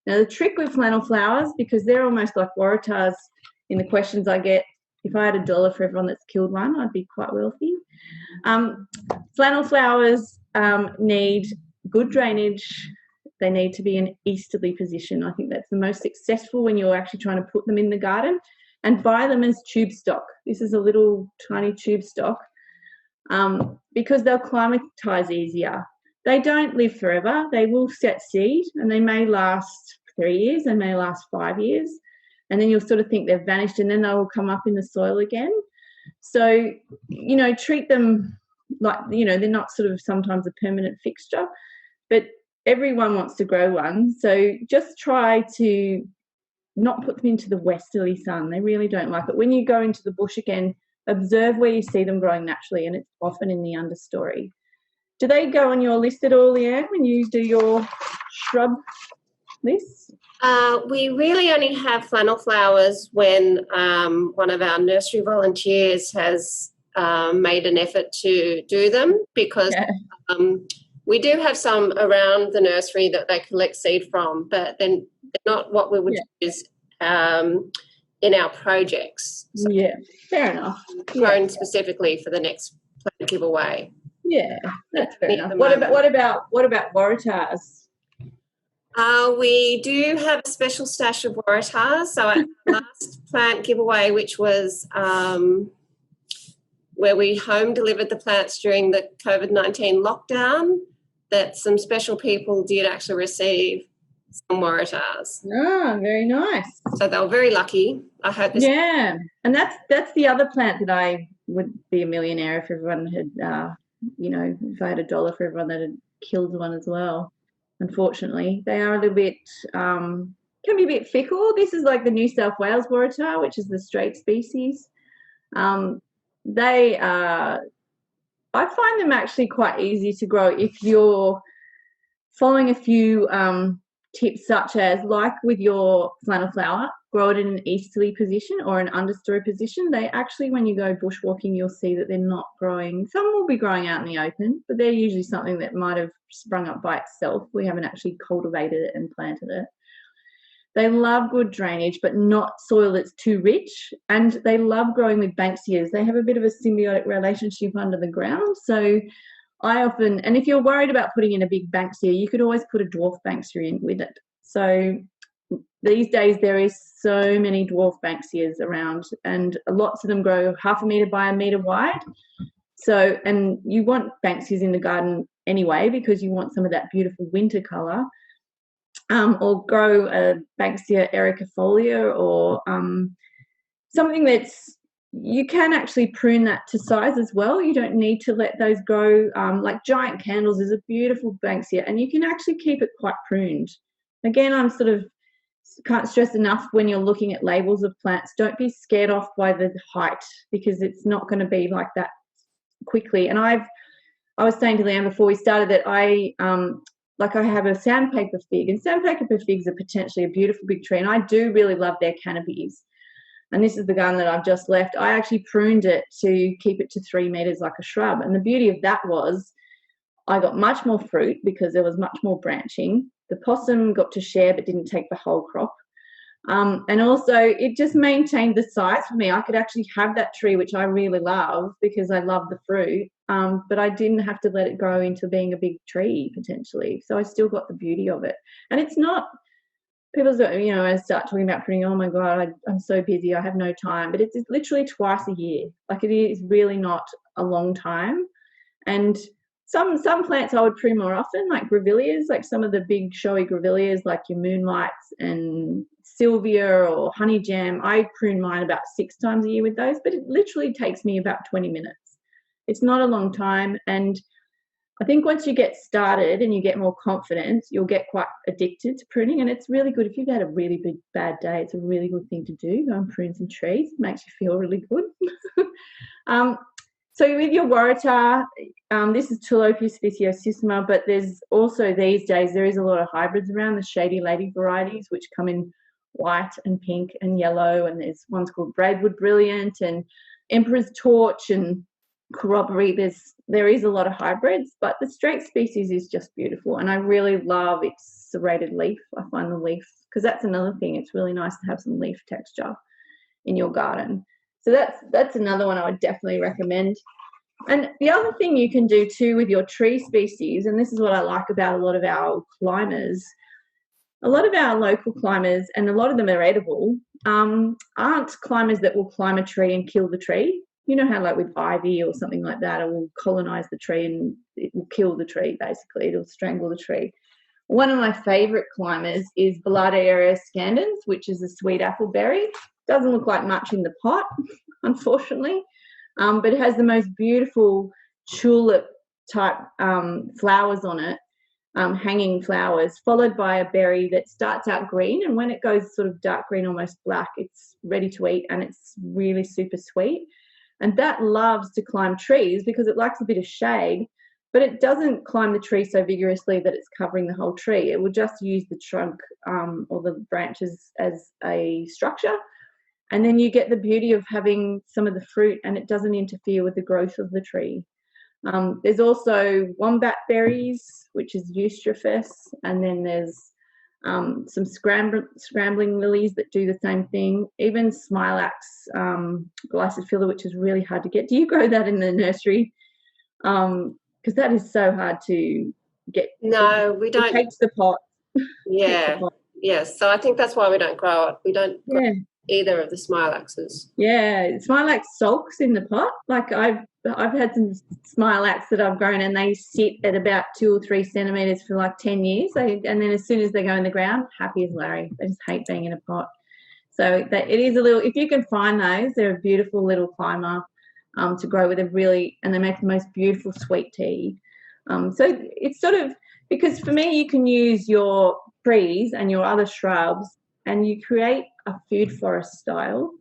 Now the trick with flannel flowers, because they're almost like waratahs in the questions I get, if I had $1 for everyone that's killed one, I'd be quite wealthy. Flannel flowers need good drainage. They need to be in easterly position. I think that's the most successful when you're actually trying to put them in the garden, and buy them as tube stock. This is a little tiny tube stock because they'll climatise easier. They don't live forever. They will set seed, and they may last 3 years, they may last 5 years, and then you'll sort of think they've vanished, and then they will come up in the soil again. So, you know, treat them like, you know, they're not sort of sometimes a permanent fixture, but everyone wants to grow one. So just try to not put them into the westerly sun. They really don't like it. When you go into the bush again, observe where you see them growing naturally, and it's often in the understory. Do they go on your list at all, Leanne, when you do your shrub list? We really only have flannel flowers when one of our nursery volunteers has made an effort to do them, because we do have some around the nursery that they collect seed from, but then they're not what we would use in our projects. So fair enough. Grown specifically for the next plant giveaway. Yeah, that's fair enough. What about waratahs? We do have a special stash of waratahs. So at the last plant giveaway, which was where we home delivered the plants during the COVID-19 lockdown, that some special people did actually receive some waratahs. Ah, very nice. So they were very lucky. I hope this. Yeah, and that's the other plant that I would be a millionaire if everyone had, you know, if I had $1 for everyone that had killed one as well. Unfortunately, they are a little bit, can be a bit fickle. This is like the New South Wales waratah, which is the straight species. They are, I find them actually quite easy to grow if you're following a few tips, such as, like with your flannel flower, grow it in an easterly position or an understory position. They actually, when you go bushwalking, you'll see that they're not growing. Some will be growing out in the open, but they're usually something that might have sprung up by itself. We haven't actually cultivated it and planted it. They love good drainage, but not soil that's too rich. And they love growing with Banksias. They have a bit of a symbiotic relationship under the ground. So I often, and if you're worried about putting in a big Banksia, you could always put a dwarf Banksia in with it. So these days there is so many dwarf Banksias around, and lots of them grow 0.5 metre by 1 metre wide. So, and you want Banksias in the garden anyway, because you want some of that beautiful winter colour. Or grow a Banksia ericofolia, or something that's, you can actually prune that to size as well. You don't need to let those grow. Like giant candles is a beautiful Banksia, and you can actually keep it quite pruned. Again, I'm sort of, can't stress enough when you're looking at labels of plants, don't be scared off by the height, because it's not going to be like that quickly. And I was saying to Leanne before we started that I have a sandpaper fig, and sandpaper figs are potentially a beautiful big tree, and I do really love their canopies. And this is the garden that I've just left. I actually pruned it to keep it to 3 metres like a shrub, and the beauty of that was I got much more fruit because there was much more branching. The possum got to share but didn't take the whole crop. And also it just maintained the size for me. I could actually have that tree, which I really love because I love the fruit, but I didn't have to let it grow into being a big tree potentially. So I still got the beauty of it. And it's not, people, you know, I start talking about pruning, oh my God, I'm so busy, I have no time. But it's literally twice a year. Like, it is really not a long time. And some plants I would prune more often, like grevilleas, like some of the big showy grevilleas, like your moonlights and Sylvia or honey jam. I prune mine about 6 times a year with those, but it literally takes me about 20 minutes. It's not a long time, and I think once you get started and you get more confident, you'll get quite addicted to pruning, and it's really good. If you've had a really bad day, it's a really good thing to do. Go and prune some trees. It makes you feel really good. So with your waratah, this is Tilapia speciosissima, but there's also these days, there is a lot of hybrids around, the shady lady varieties, which come in white and pink and yellow, and there's ones called Braidwood Brilliant and Emperor's Torch and Corroboree. There is a lot of hybrids, but the straight species is just beautiful, and I really love its serrated leaf. I find the leaf, because that's another thing, it's really nice to have some leaf texture in your garden. So that's another one I would definitely recommend. And the other thing you can do too with your tree species, and this is what I like about a lot of our climbers, a lot of our local climbers, and a lot of them are edible, aren't climbers that will climb a tree and kill the tree. You know how like with ivy or something like that, it will colonise the tree and it will kill the tree, basically. It'll strangle the tree. One of my favourite climbers is Balardia scandens, which is a sweet apple berry. Doesn't look like much in the pot, unfortunately, but it has the most beautiful tulip type flowers on it, hanging flowers, followed by a berry that starts out green, and when it goes sort of dark green, almost black, it's ready to eat, and it's really super sweet. And that loves to climb trees because it likes a bit of shade, but it doesn't climb the tree so vigorously that it's covering the whole tree. It will just use the trunk or the branches as a structure. And then you get the beauty of having some of the fruit, and it doesn't interfere with the growth of the tree. There's also wombat berries, which is Eustrophus, and then there's some scrambling lilies that do the same thing. Even Smilax glycophylla, which is really hard to get. Do you grow that in the nursery? Because that is so hard to get. No, we don't. It takes the pot. Yeah. Yes. So I think that's why we don't grow it. We don't grow either of the Smilaxes. Yeah, Smilax sulks in the pot. Like I've had some Smilax that I've grown, and they sit at about 2 or 3 centimetres for like 10 years. And then as soon as they go in the ground, happy as Larry. They just hate being in a pot. So it is a little, if you can find those, they're a beautiful little climber to grow with, and they make the most beautiful sweet tea. So it's sort of, because for me, you can use your trees and your other shrubs, and you create a food forest style,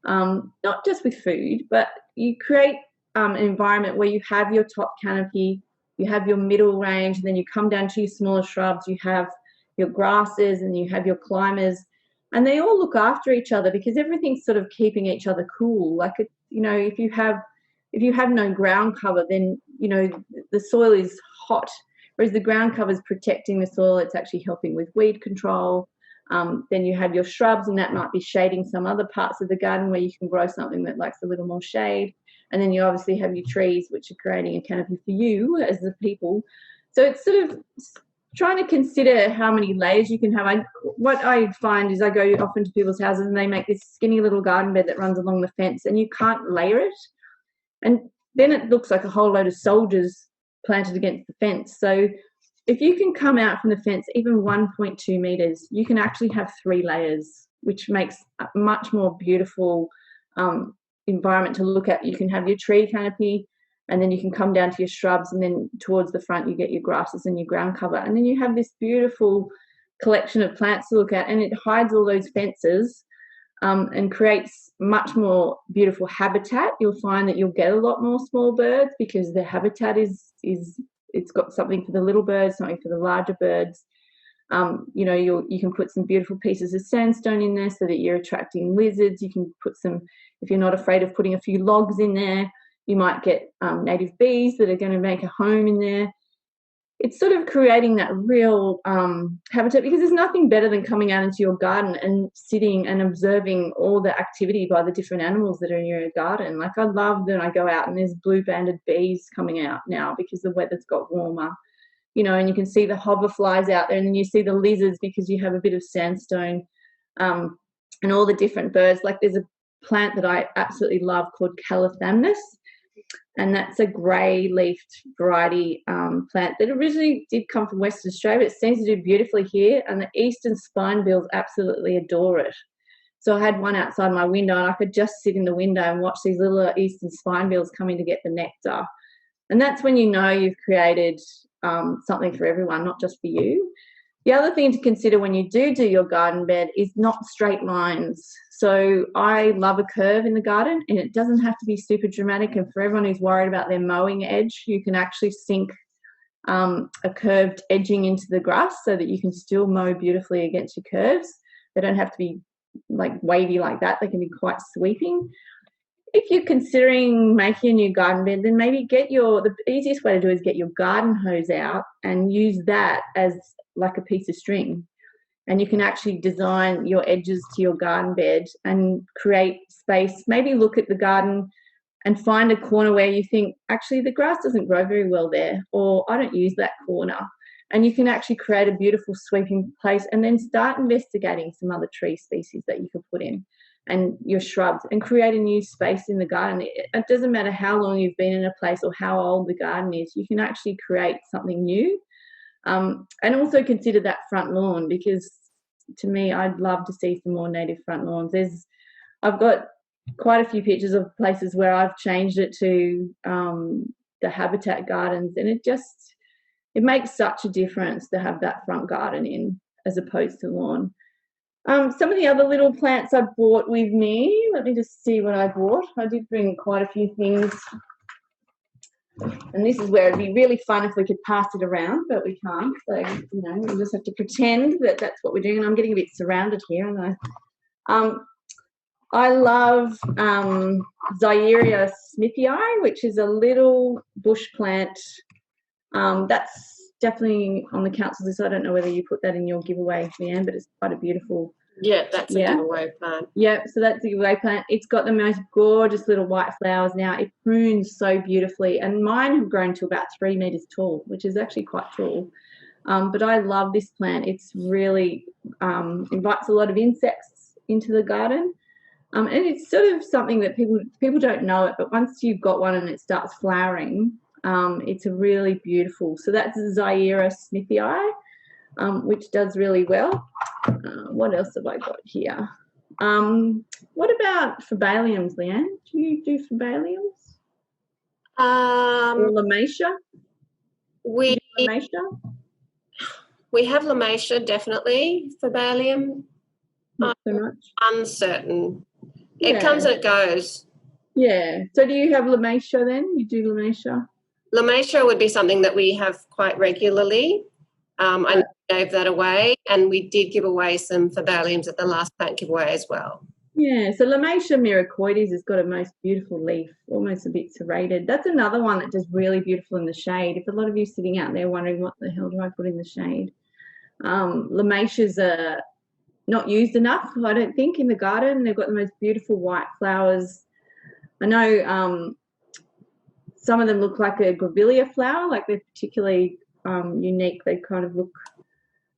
not just with food, but you create an environment where you have your top canopy, you have your middle range, and then you come down to your smaller shrubs, you have your grasses, and you have your climbers, and they all look after each other because everything's sort of keeping each other cool. Like, if you have no ground cover, then, the soil is hot, whereas the ground cover is protecting the soil. It's actually helping with weed control. Then you have your shrubs, and that might be shading some other parts of the garden where you can grow something that likes a little more shade. And then you obviously have your trees, which are creating a canopy for you as the people. So it's sort of trying to consider how many layers you can have. What I find is I go often to people's houses and they make this skinny little garden bed that runs along the fence, and you can't layer it. And then it looks like a whole load of soldiers planted against the fence. So if you can come out from the fence even 1.2 metres, you can actually have 3 layers, which makes a much more beautiful environment to look at. You can have your tree canopy, and then you can come down to your shrubs, and then towards the front you get your grasses and your ground cover. And then you have this beautiful collection of plants to look at, and it hides all those fences and creates much more beautiful habitat. You'll find that you'll get a lot more small birds because the habitat it's got something for the little birds, something for the larger birds. You can put some beautiful pieces of sandstone in there so that you're attracting lizards. You can put some, if you're not afraid of putting a few logs in there, you might get native bees that are going to make a home in there. It's sort of creating that real habitat, because there's nothing better than coming out into your garden and sitting and observing all the activity by the different animals that are in your garden. Like, I love when I go out and there's blue-banded bees coming out now because the weather's got warmer, and you can see the hoverflies out there, and then you see the lizards because you have a bit of sandstone, and all the different birds. Like, there's a plant that I absolutely love called Calithamnus, and that's a grey-leafed variety plant that originally did come from Western Australia, but it seems to do beautifully here, and the eastern spinebills absolutely adore it. So I had one outside my window, and I could just sit in the window and watch these little eastern spinebills coming to get the nectar. And that's when you know you've created something for everyone, not just for you. The other thing to consider when you do your garden bed is not straight lines. So I love a curve in the garden, and it doesn't have to be super dramatic. And for everyone who's worried about their mowing edge, you can actually sink a curved edging into the grass so that you can still mow beautifully against your curves. They don't have to be like wavy like that. They can be quite sweeping. If you're considering making a new garden bed, then maybe the easiest way to do it is get your garden hose out and use that as like a piece of string. And you can actually design your edges to your garden bed and create space. Maybe look at the garden and find a corner where you think, actually, the grass doesn't grow very well there, or I don't use that corner. And you can actually create a beautiful sweeping place, and then start investigating some other tree species that you could put in, and your shrubs, and create a new space in the garden. It doesn't matter how long you've been in a place or how old the garden is, you can actually create something new. And also consider that front lawn, because to me, I'd love to see some more native front lawns. I've got quite a few pictures of places where I've changed it to the habitat gardens, and it makes such a difference to have that front garden in as opposed to lawn. Some of the other little plants I brought with me, let me just see what I brought. I did bring quite a few things, and this is where it'd be really fun if we could pass it around, but we can't. So, we'll just have to pretend that that's what we're doing. And I'm getting a bit surrounded here, and I love Zaire smithii, which is a little bush plant. That's definitely on the council list. I don't know whether you put that in your giveaway, Leanne, but it's quite a beautiful. Yeah, that's a giveaway plant. Yeah, so that's a giveaway plant. It's got the most gorgeous little white flowers now. It prunes so beautifully, and mine have grown to about 3 meters tall, which is actually quite tall. But I love this plant. It's really invites a lot of insects into the garden. And it's sort of something that people don't know it, but once you've got one and it starts flowering, it's a really beautiful. So that's Zaire smithii, which does really well. What else have I got here? What about phebaliums, Leanne? Do you do phebaliums? Or Lamatia? We have Lamatia, definitely. Phebalium, not so much. Uncertain. It comes and it goes. Yeah. So do you have Lamatia then? You do Lamatia? Lamatia would be something that we have quite regularly. I gave that away, and we did give away some phebaliums at the last plant giveaway as well. Yeah, so Lamatia miracoides has got a most beautiful leaf, almost a bit serrated. That's another one that does really beautiful in the shade. If a lot of you sitting out there wondering what the hell do I put in the shade, Lamatias are not used enough, I don't think, in the garden. They've got the most beautiful white flowers. I know some of them look like a grevillea flower, like they're particularly unique. They kind of look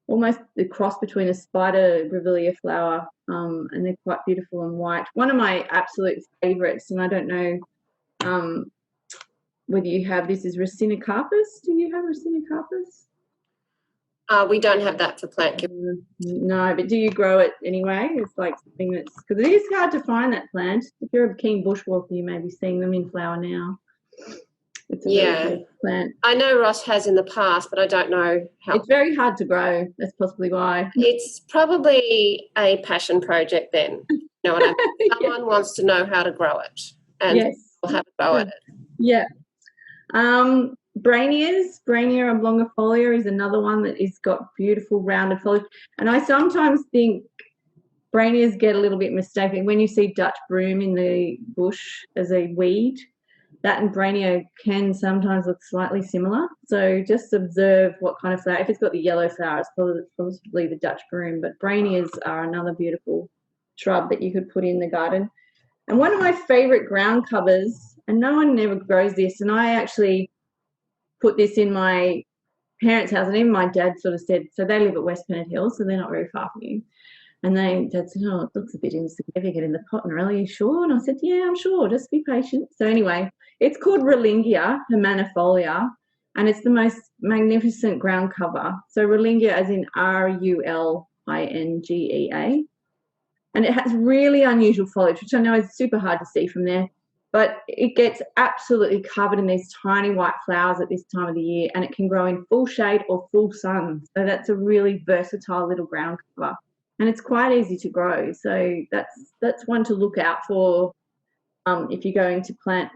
almost the cross between a spider grevillea flower, and they're quite beautiful and white. One of my absolute favourites, and I don't know whether you have this, is Racinocarpus. Do you have Racinocarpus? We don't have that for plant giveaway. No, but do you grow it anyway? It's like something that's, because it is hard to find that plant. If you're a keen bushwalker, you may be seeing them in flower now. It's a really good plant. I know Ross has in the past, but I don't know how. It's very hard to grow. That's possibly why. It's probably a passion project then. You know what I mean? Someone wants to know how to grow it, and we'll have a go at it. Yeah. Brainia oblongifolia is another one that has got beautiful rounded foliage. And I sometimes think Brainias get a little bit mistaken. When you see Dutch broom in the bush as a weed, that and Brainia can sometimes look slightly similar. So just observe what kind of flower. If it's got the yellow flower, it's probably the Dutch broom. But Brainias are another beautiful shrub that you could put in the garden. And one of my favourite ground covers, and no one ever grows this, and I actually put this in my parents' house, and even my dad sort of said, so they live at West Pennant Hill, so they're not very far from you. And Dad said, oh, it looks a bit insignificant in the pot. And are you sure? And I said, yeah, I'm sure. Just be patient. So anyway, it's called Rollingia Hymenosporum, and it's the most magnificent ground cover. So Rollingia as in Rulingia. And it has really unusual foliage, which I know is super hard to see from there. but it gets absolutely covered in these tiny white flowers at this time of the year, and it can grow in full shade or full sun. So that's a really versatile little ground cover, and it's quite easy to grow. So that's one to look out for if you're going to plant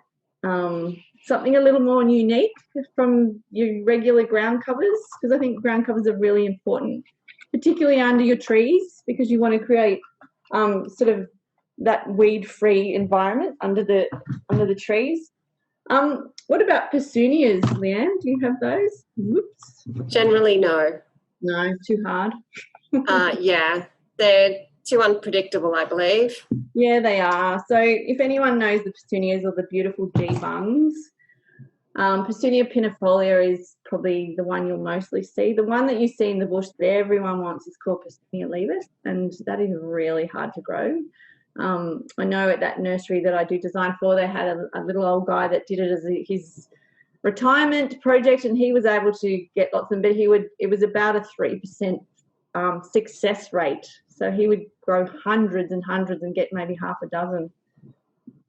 something a little more unique from your regular ground covers, because I think ground covers are really important, particularly under your trees, because you want to create sort of that weed-free environment under the trees. What about petunias, Leanne? Do you have those? Whoops. Generally, no. No, too hard. Yeah, they're too unpredictable, I believe. Yeah, they are. So if anyone knows the petunias or the beautiful G-bungs, Petunia pinifolia is probably the one you'll mostly see. The one that you see in the bush that everyone wants is called Petunia-leaved, and that is really hard to grow. I know at that nursery that I do design for, they had a little old guy that did it as his retirement project, and he was able to get lots of them, but it was about a 3% success rate. So he would grow hundreds and hundreds and get maybe half a dozen.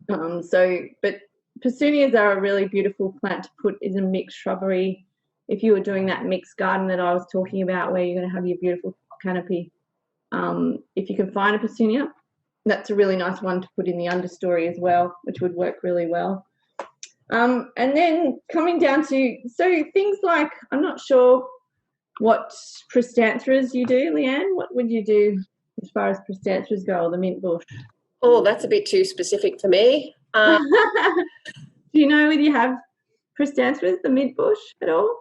But petunias are a really beautiful plant to put in a mixed shrubbery. If you were doing that mixed garden that I was talking about, where you're going to have your beautiful canopy, if you can find a petunia, that's a really nice one to put in the understory as well, which would work really well. And then coming down to, so things like, I'm not sure what chrysanthemums you do, Leanne. What would you do as far as chrysanthemums go, or the mint bush? Oh, that's a bit too specific for me. Do you know whether you have chrysanthemums, the mint bush, at all?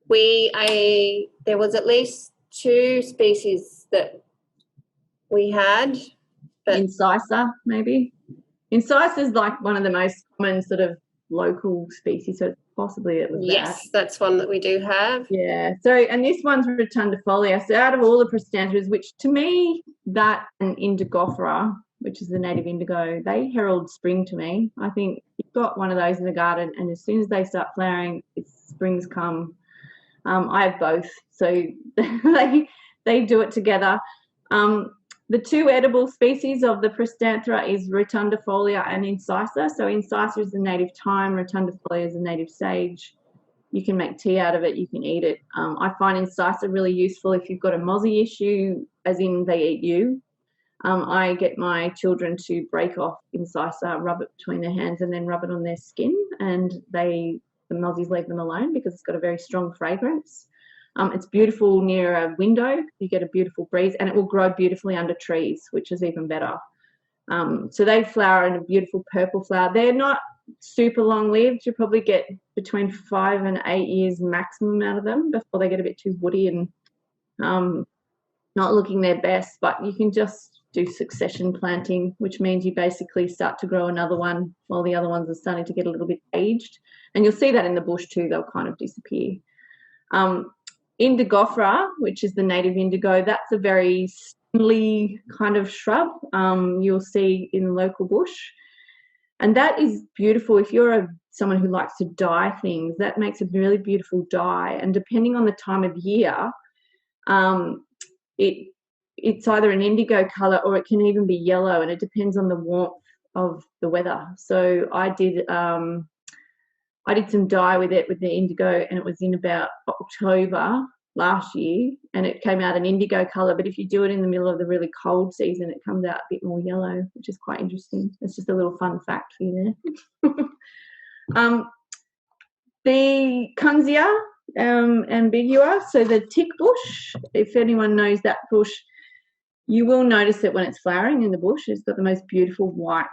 There was at least 2 species that we had. Incisa, maybe. Incisa is like one of the most common sort of local species, so possibly it was yes, that's one that we do have. Yeah. So, and this one's rotundifolia. So out of all the chrysanthemums, which to me, that and indigofera, which is the native indigo, they herald spring to me. I think you've got one of those in the garden, and as soon as they start flowering, spring's come. I have both, so they do it together. The 2 edible species of the chrysanthera is rotundifolia and incisa. So incisa is the native thyme, rotundifolia is the native sage. You can make tea out of it, you can eat it. I find incisa really useful if you've got a mozzie issue, as in they eat you. I get my children to break off incisa, rub it between their hands, and then rub it on their skin, and the mozzies leave them alone because it's got a very strong fragrance. It's beautiful near a window. You get a beautiful breeze, and it will grow beautifully under trees, which is even better. So they flower in a beautiful purple flower. They're not super long-lived. You probably get between 5 and 8 years maximum out of them before they get a bit too woody and not looking their best. But you can just do succession planting, which means you basically start to grow another one while the other ones are starting to get a little bit aged. And you'll see that in the bush too. They'll kind of disappear. Indigofera, which is the native indigo, that's a very spindly kind of shrub you'll see in the local bush. And that is beautiful. If you're someone who likes to dye things, that makes a really beautiful dye. And depending on the time of year, it's either an indigo colour or it can even be yellow, and it depends on the warmth of the weather. So I did some dye with it, with the indigo, and it was in about October last year, and it came out an indigo colour. But if you do it in the middle of the really cold season, it comes out a bit more yellow, which is quite interesting. It's just a little fun fact for you there. The Banksia ambigua, so the tick bush, if anyone knows that bush, you will notice it when it's flowering in the bush. It's got the most beautiful white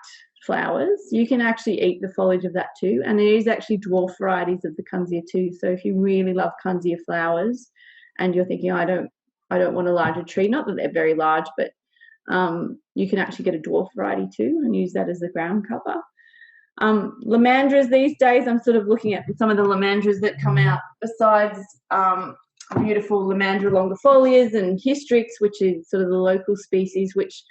flowers. You can actually eat the foliage of that too, and there is actually dwarf varieties of the Banksia too. So if you really love Banksia flowers and you're thinking, I don't want a larger tree, not that they're very large, but you can actually get a dwarf variety too and use that as the ground cover. Lomandras these days, I'm sort of looking at some of the lomandras that come out besides beautiful Lomandra longifolias and hystrix, which is sort of the local species, which,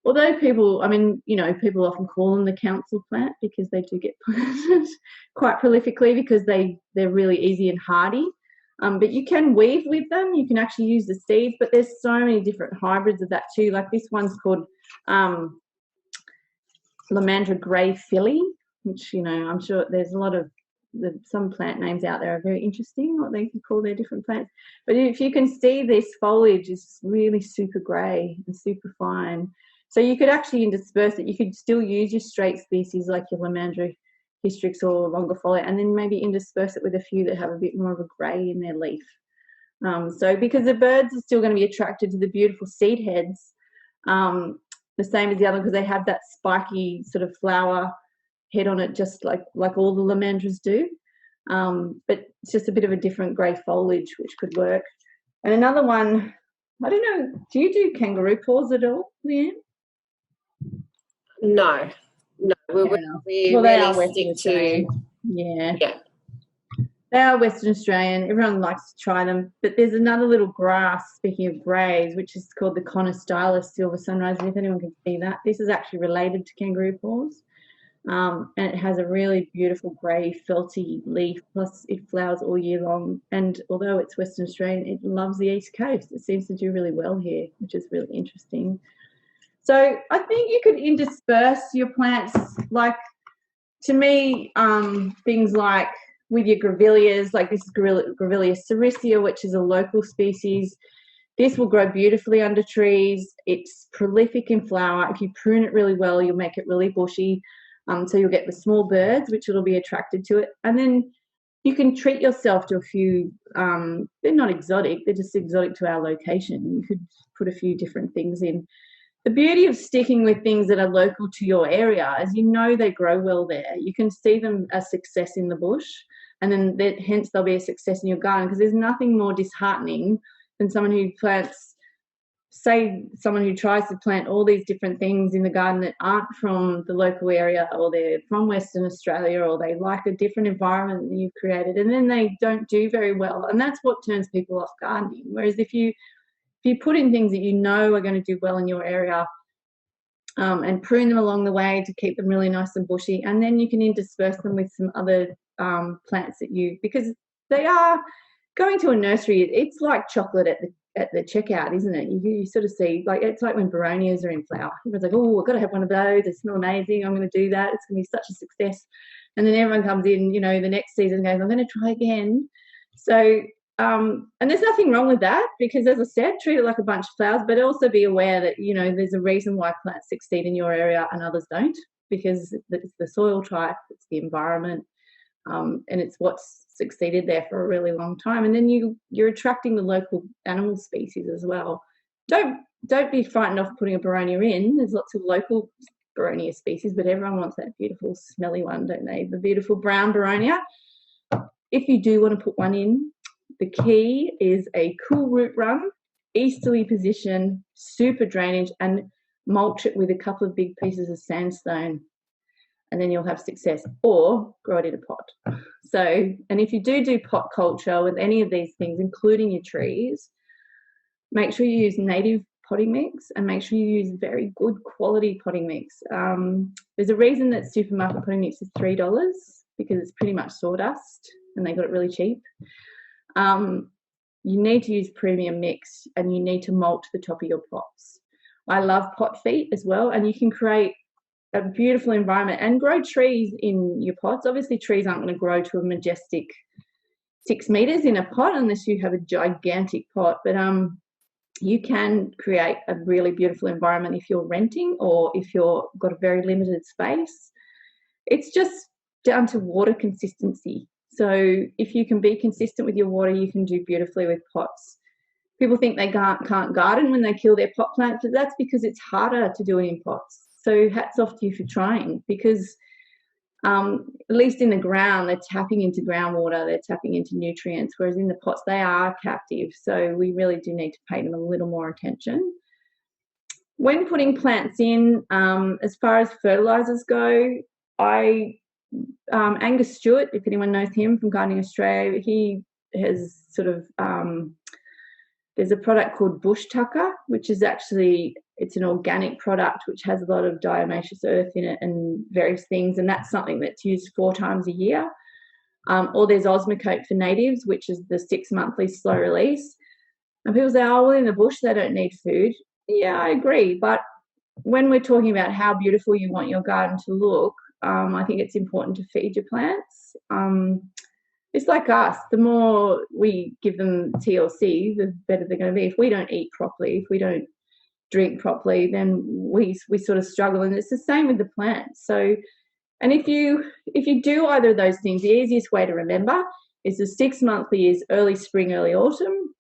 although people often call them the council plant because they do get planted quite prolifically because they're really easy and hardy. But you can weave with them. You can actually use the seeds, but there's so many different hybrids of that too. Like this one's called Lomandra grey Philly, which, you know, I'm sure there's a lot of some plant names out there are very interesting, what they can call their different plants. But if you can see, this foliage is really super grey and super fine. So you could actually intersperse it. You could still use your straight species like your Lomandra hystrix or longifolia, and then maybe intersperse it with a few that have a bit more of a grey in their leaf. So because the birds are still going to be attracted to the beautiful seed heads, the same as the other, because they have that spiky sort of flower head on it, just like all the Lomandras do. But it's just a bit of a different grey foliage, which could work. And another one, I don't know, do you do kangaroo paws at all, Leanne? No. We really stick to... Yeah. They are Western Australian. Everyone likes to try them. But there's another little grass, speaking of greys, which is called the Conostylis silver sunrise. And if anyone can see that, this is actually related to kangaroo paws. And it has a really beautiful grey felty leaf, plus it flowers all year long. And although it's Western Australian, it loves the East Coast. It seems to do really well here, which is really interesting. So I think you could intersperse your plants, like, to me, things like with your grevilleas, like this is Grevillea sericea, which is a local species. This will grow beautifully under trees. It's prolific in flower. If you prune it really well, you'll make it really bushy. So you'll get the small birds, which will be attracted to it. And then you can treat yourself to a few, they're not exotic, they're just exotic to our location. You could put a few different things in. The beauty of sticking with things that are local to your area is, you know, they grow well there. You can see them as success in the bush, and then hence they'll be a success in your garden, because there's nothing more disheartening than someone who plants, say someone who tries to plant all these different things in the garden that aren't from the local area, or they're from Western Australia, or they like a different environment that you've created, and then they don't do very well. And that's what turns people off gardening. Whereas if you put in things that you know are going to do well in your area, and prune them along the way to keep them really nice and bushy, and then you can intersperse them with some other plants that because they are going to a nursery, it's like chocolate at the checkout, isn't it? You sort of see, like, it's like when Baronias are in flower. Everyone's like, oh, I've got to have one of those. They smell amazing. I'm going to do that. It's going to be such a success. And then everyone comes in, you know, the next season and goes, I'm going to try again. So, and there's nothing wrong with that, because, as I said, treat it like a bunch of flowers, but also be aware that, you know, there's a reason why plants succeed in your area and others don't, because it's the soil type, it's the environment, and it's what's succeeded there for a really long time. And then you're attracting the local animal species as well. Don't be frightened off putting a Baronia in. There's lots of local Baronia species, but everyone wants that beautiful smelly one, don't they? The beautiful brown Baronia. If you do want to put one in, the key is a cool root run, easterly position, super drainage, and mulch it with a couple of big pieces of sandstone, and then you'll have success. Or grow it in a pot. So, and if you do pot culture with any of these things, including your trees, make sure you use native potting mix, and make sure you use very good quality potting mix. There's a reason that supermarket potting mix is $3, because it's pretty much sawdust and they got it really cheap. You need to use premium mix, and you need to mulch the top of your pots. I love pot feet as well, and you can create a beautiful environment and grow trees in your pots. Obviously, trees aren't going to grow to a majestic 6 meters in a pot unless you have a gigantic pot, but you can create a really beautiful environment if you're renting, or if you've got a very limited space. It's just down to water consistency. So if you can be consistent with your water, you can do beautifully with pots. People think they can't garden when they kill their pot plants, but that's because it's harder to do it in pots. So hats off to you for trying, because at least in the ground, they're tapping into groundwater, they're tapping into nutrients, whereas in the pots, they are captive. So we really do need to pay them a little more attention. When putting plants in, as far as fertilisers go, Angus Stewart, if anyone knows him from Gardening Australia, he has sort of, there's a product called Bush Tucker, which is actually, it's an organic product which has a lot of diatomaceous earth in it and various things, and that's something that's used 4 times a year. Or there's Osmocote for natives, which is the 6-monthly slow release. And people say, oh, well, in the bush they don't need food. Yeah, I agree, but when we're talking about how beautiful you want your garden to look, I think it's important to feed your plants. It's like us. The more we give them TLC, the better they're going to be. If we don't eat properly, if we don't drink properly, then we sort of struggle. And it's the same with the plants. So, and if you do either of those things, the easiest way to remember is the 6 monthly years, early spring, early autumn,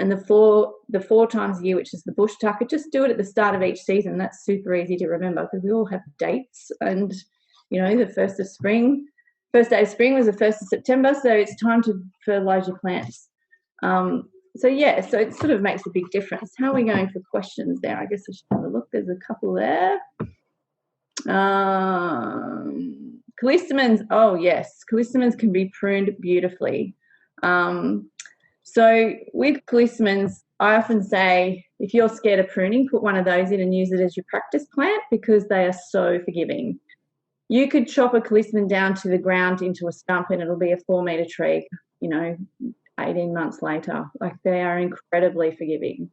and the four times a year, which is the bush tucker. Just do it at the start of each season. That's super easy to remember because we all have dates. And the first day of spring was the 1st of September, so it's time to fertilise your plants. So it sort of makes a big difference. How are we going for questions there? I guess I should have a look. There's a couple there. Callistemons, oh yes, callistemons can be pruned beautifully. So with callistemons, I often say, if you're scared of pruning, put one of those in and use it as your practice plant because they are so forgiving. You could chop a callistemon down to the ground into a stump and it'll be a 4-metre tree, 18 months later. Like, they are incredibly forgiving.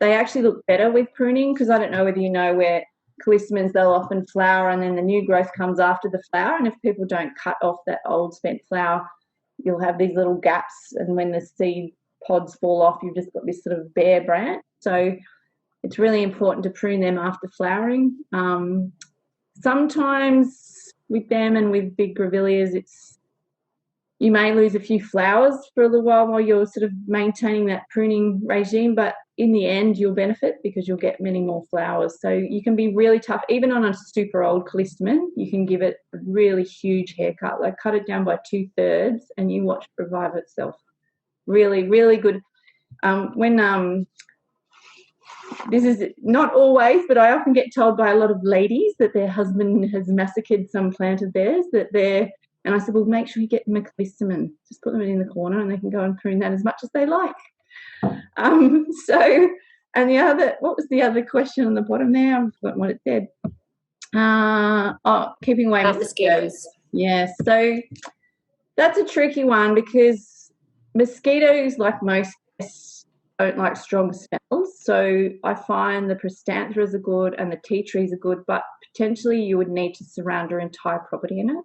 They actually look better with pruning because I don't know whether you know where callistemons, they'll often flower and then the new growth comes after the flower, and if people don't cut off that old spent flower, you'll have these little gaps, and when the seed pods fall off, you've just got this sort of bare branch. So it's really important to prune them after flowering. Sometimes with them and with big grevilleas, you may lose a few flowers for a little while you're sort of maintaining that pruning regime, but in the end you'll benefit because you'll get many more flowers. So you can be really tough. Even on a super old callistemon, you can give it a really huge haircut, like cut it down by 2/3 and you watch it revive itself. Really, really good. This is not always, but I often get told by a lot of ladies that their husband has massacred some plant of theirs, and I said, well, make sure you get them a callistemon. Just put them in the corner and they can go and prune that as much as they like. And what was the other question on the bottom there? I've forgotten what it said. Keeping away mosquitoes. Yeah, so that's a tricky one because mosquitoes, like most pests, don't like strong smells. So I find the prostanthras are good and the tea trees are good, but potentially you would need to surround your entire property in it.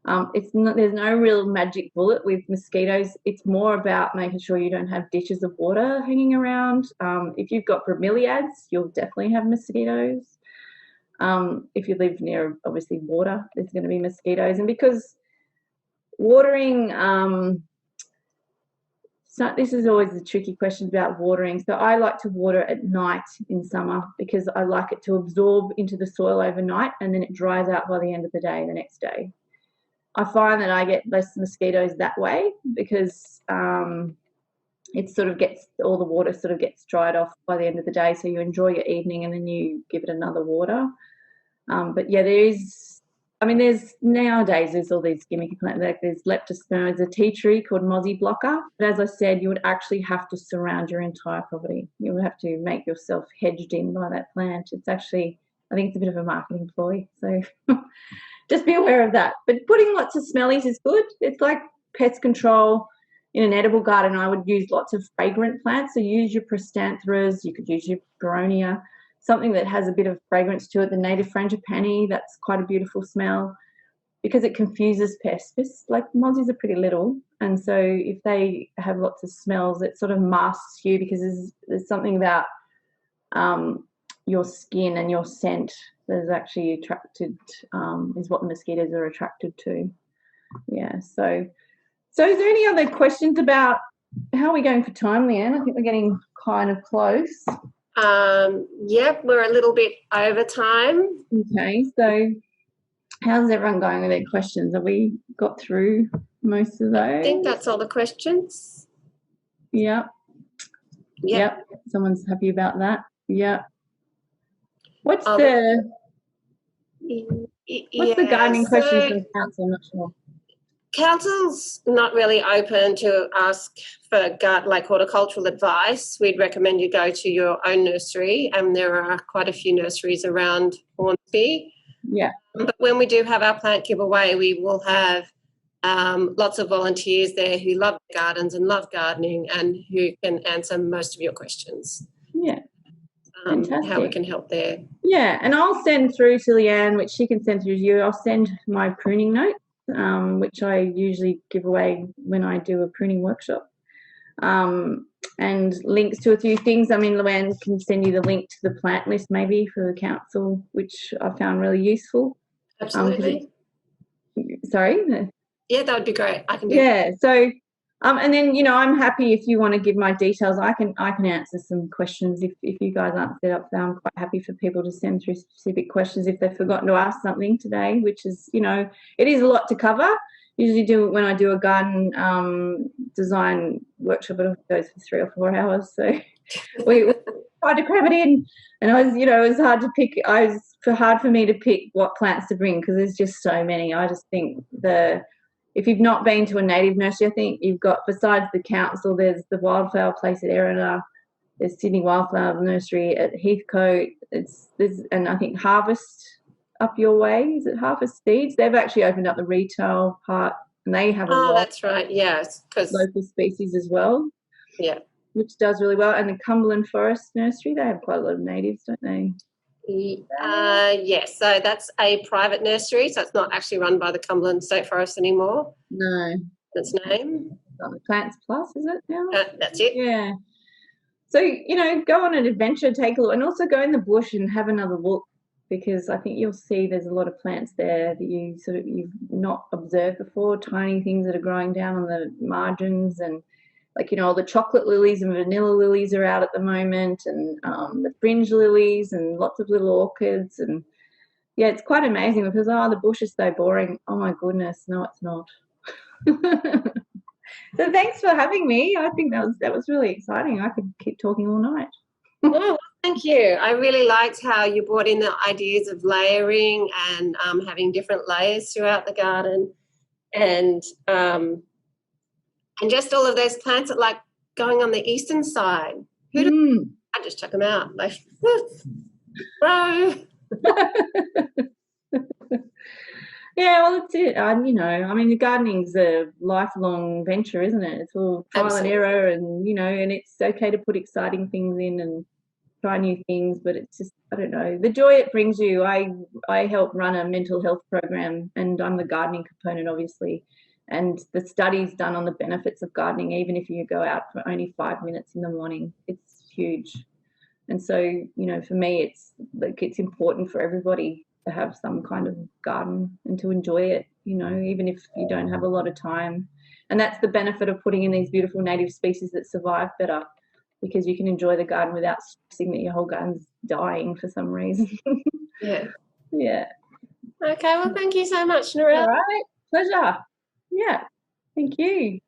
There's no real magic bullet with mosquitoes. It's more about making sure you don't have ditches of water hanging around. If you've got bromeliads, you'll definitely have mosquitoes. If you live near, obviously, water, there's going to be mosquitoes. And because watering, this is always the tricky question about watering. So I like to water at night in summer because I like it to absorb into the soil overnight and then it dries out by the end of the day, the next day. I find that I get less mosquitoes that way because it sort of all the water sort of gets dried off by the end of the day. So you enjoy your evening and then you give it another water. But yeah, nowadays there's all these gimmicky plants. Like there's leptosperm, there's a tea tree called mozzie blocker. But as I said, you would actually have to surround your entire property. You would have to make yourself hedged in by that plant. It's actually, I think it's a bit of a marketing ploy. So just be aware of that. But putting lots of smellies is good. It's like pest control. In an edible garden, I would use lots of fragrant plants. So use your prostanthras. You could use your boronia, something that has a bit of fragrance to it. The native frangipani, that's quite a beautiful smell because it confuses pests. Pests, like mozzies, are pretty little. And so if they have lots of smells, it sort of masks you because there's something about your skin and your scent that is actually attracted, is what mosquitoes are attracted to. Yeah, so is there any other questions about how are we going for time, Leanne? I think we're getting kind of close. Yep, we're a little bit over time. Okay, so how's everyone going with their questions? Have we got through most of those? I think that's all the questions. Yep. Someone's happy about that. Yep. What's the gardening question from council? I'm not sure. Council's not really open to ask for horticultural advice. We'd recommend you go to your own nursery, and there are quite a few nurseries around Hornsby. Yeah. But when we do have our plant giveaway, we will have lots of volunteers there who love gardens and love gardening and who can answer most of your questions. Yeah. how we can help there. Yeah, and I'll send through to Leanne, which she can send through to you. I'll send my pruning notes, which I usually give away when I do a pruning workshop, and links to a few things. I mean, Leanne can send you the link to the plant list maybe for the council, which I found really useful. Absolutely. Sorry? Yeah, that would be great. I can do Yeah, so... and then, you know, I'm happy if you want to give my details. I can answer some questions if you guys aren't set up there. I'm quite happy for people to send through specific questions if they've forgotten to ask something today, which is, you know, it is a lot to cover. Usually when I do a garden design workshop, it goes for 3 or 4 hours. So we tried to cram it in, and it was hard to pick. Hard for me to pick what plants to bring because there's just so many. I just think if you've not been to a native nursery, I think you've got, besides the council, there's the wildflower place at Erina, there's Sydney Wildflower Nursery at Heathcote, and I think Harvest up your way. Is it Harvest Seeds? They've actually opened up the retail part, and they have a lot. That's right. Yes, because local species as well. Yeah, which does really well. And the Cumberland Forest Nursery, they have quite a lot of natives, don't they? Yes, so that's a private nursery, so it's not actually run by the Cumberland State Forest anymore. No. Its name. Plants Plus, is it now? That's it. Yeah. So, go on an adventure, take a look, and also go in the bush and have another look, because I think you'll see there's a lot of plants there that you've not observed before, tiny things that are growing down on the margins, and the chocolate lilies and vanilla lilies are out at the moment, and the fringe lilies and lots of little orchids. And yeah, it's quite amazing because, the bush is so boring. Oh my goodness, no, it's not. So thanks for having me. I think that was really exciting. I could keep talking all night. Oh, thank you. I really liked how you brought in the ideas of layering and having different layers throughout the garden, and just all of those plants that like going on the eastern side. I just chuck them out. Like, bro. Yeah, well, that's it. The gardening's a lifelong venture, isn't it? It's all trial and error, and and it's okay to put exciting things in and try new things, but it's just, I don't know, the joy it brings you. I help run a mental health program, and I'm the gardening component, obviously. And the studies done on the benefits of gardening, even if you go out for only 5 minutes in the morning, it's huge. And so, for me, it's important for everybody to have some kind of garden and to enjoy it, even if you don't have a lot of time. And that's the benefit of putting in these beautiful native species that survive better, because you can enjoy the garden without stressing that your whole garden's dying for some reason. Yeah. Yeah. Okay, well, thank you so much, Narelle. All right. Pleasure. Yeah, thank you.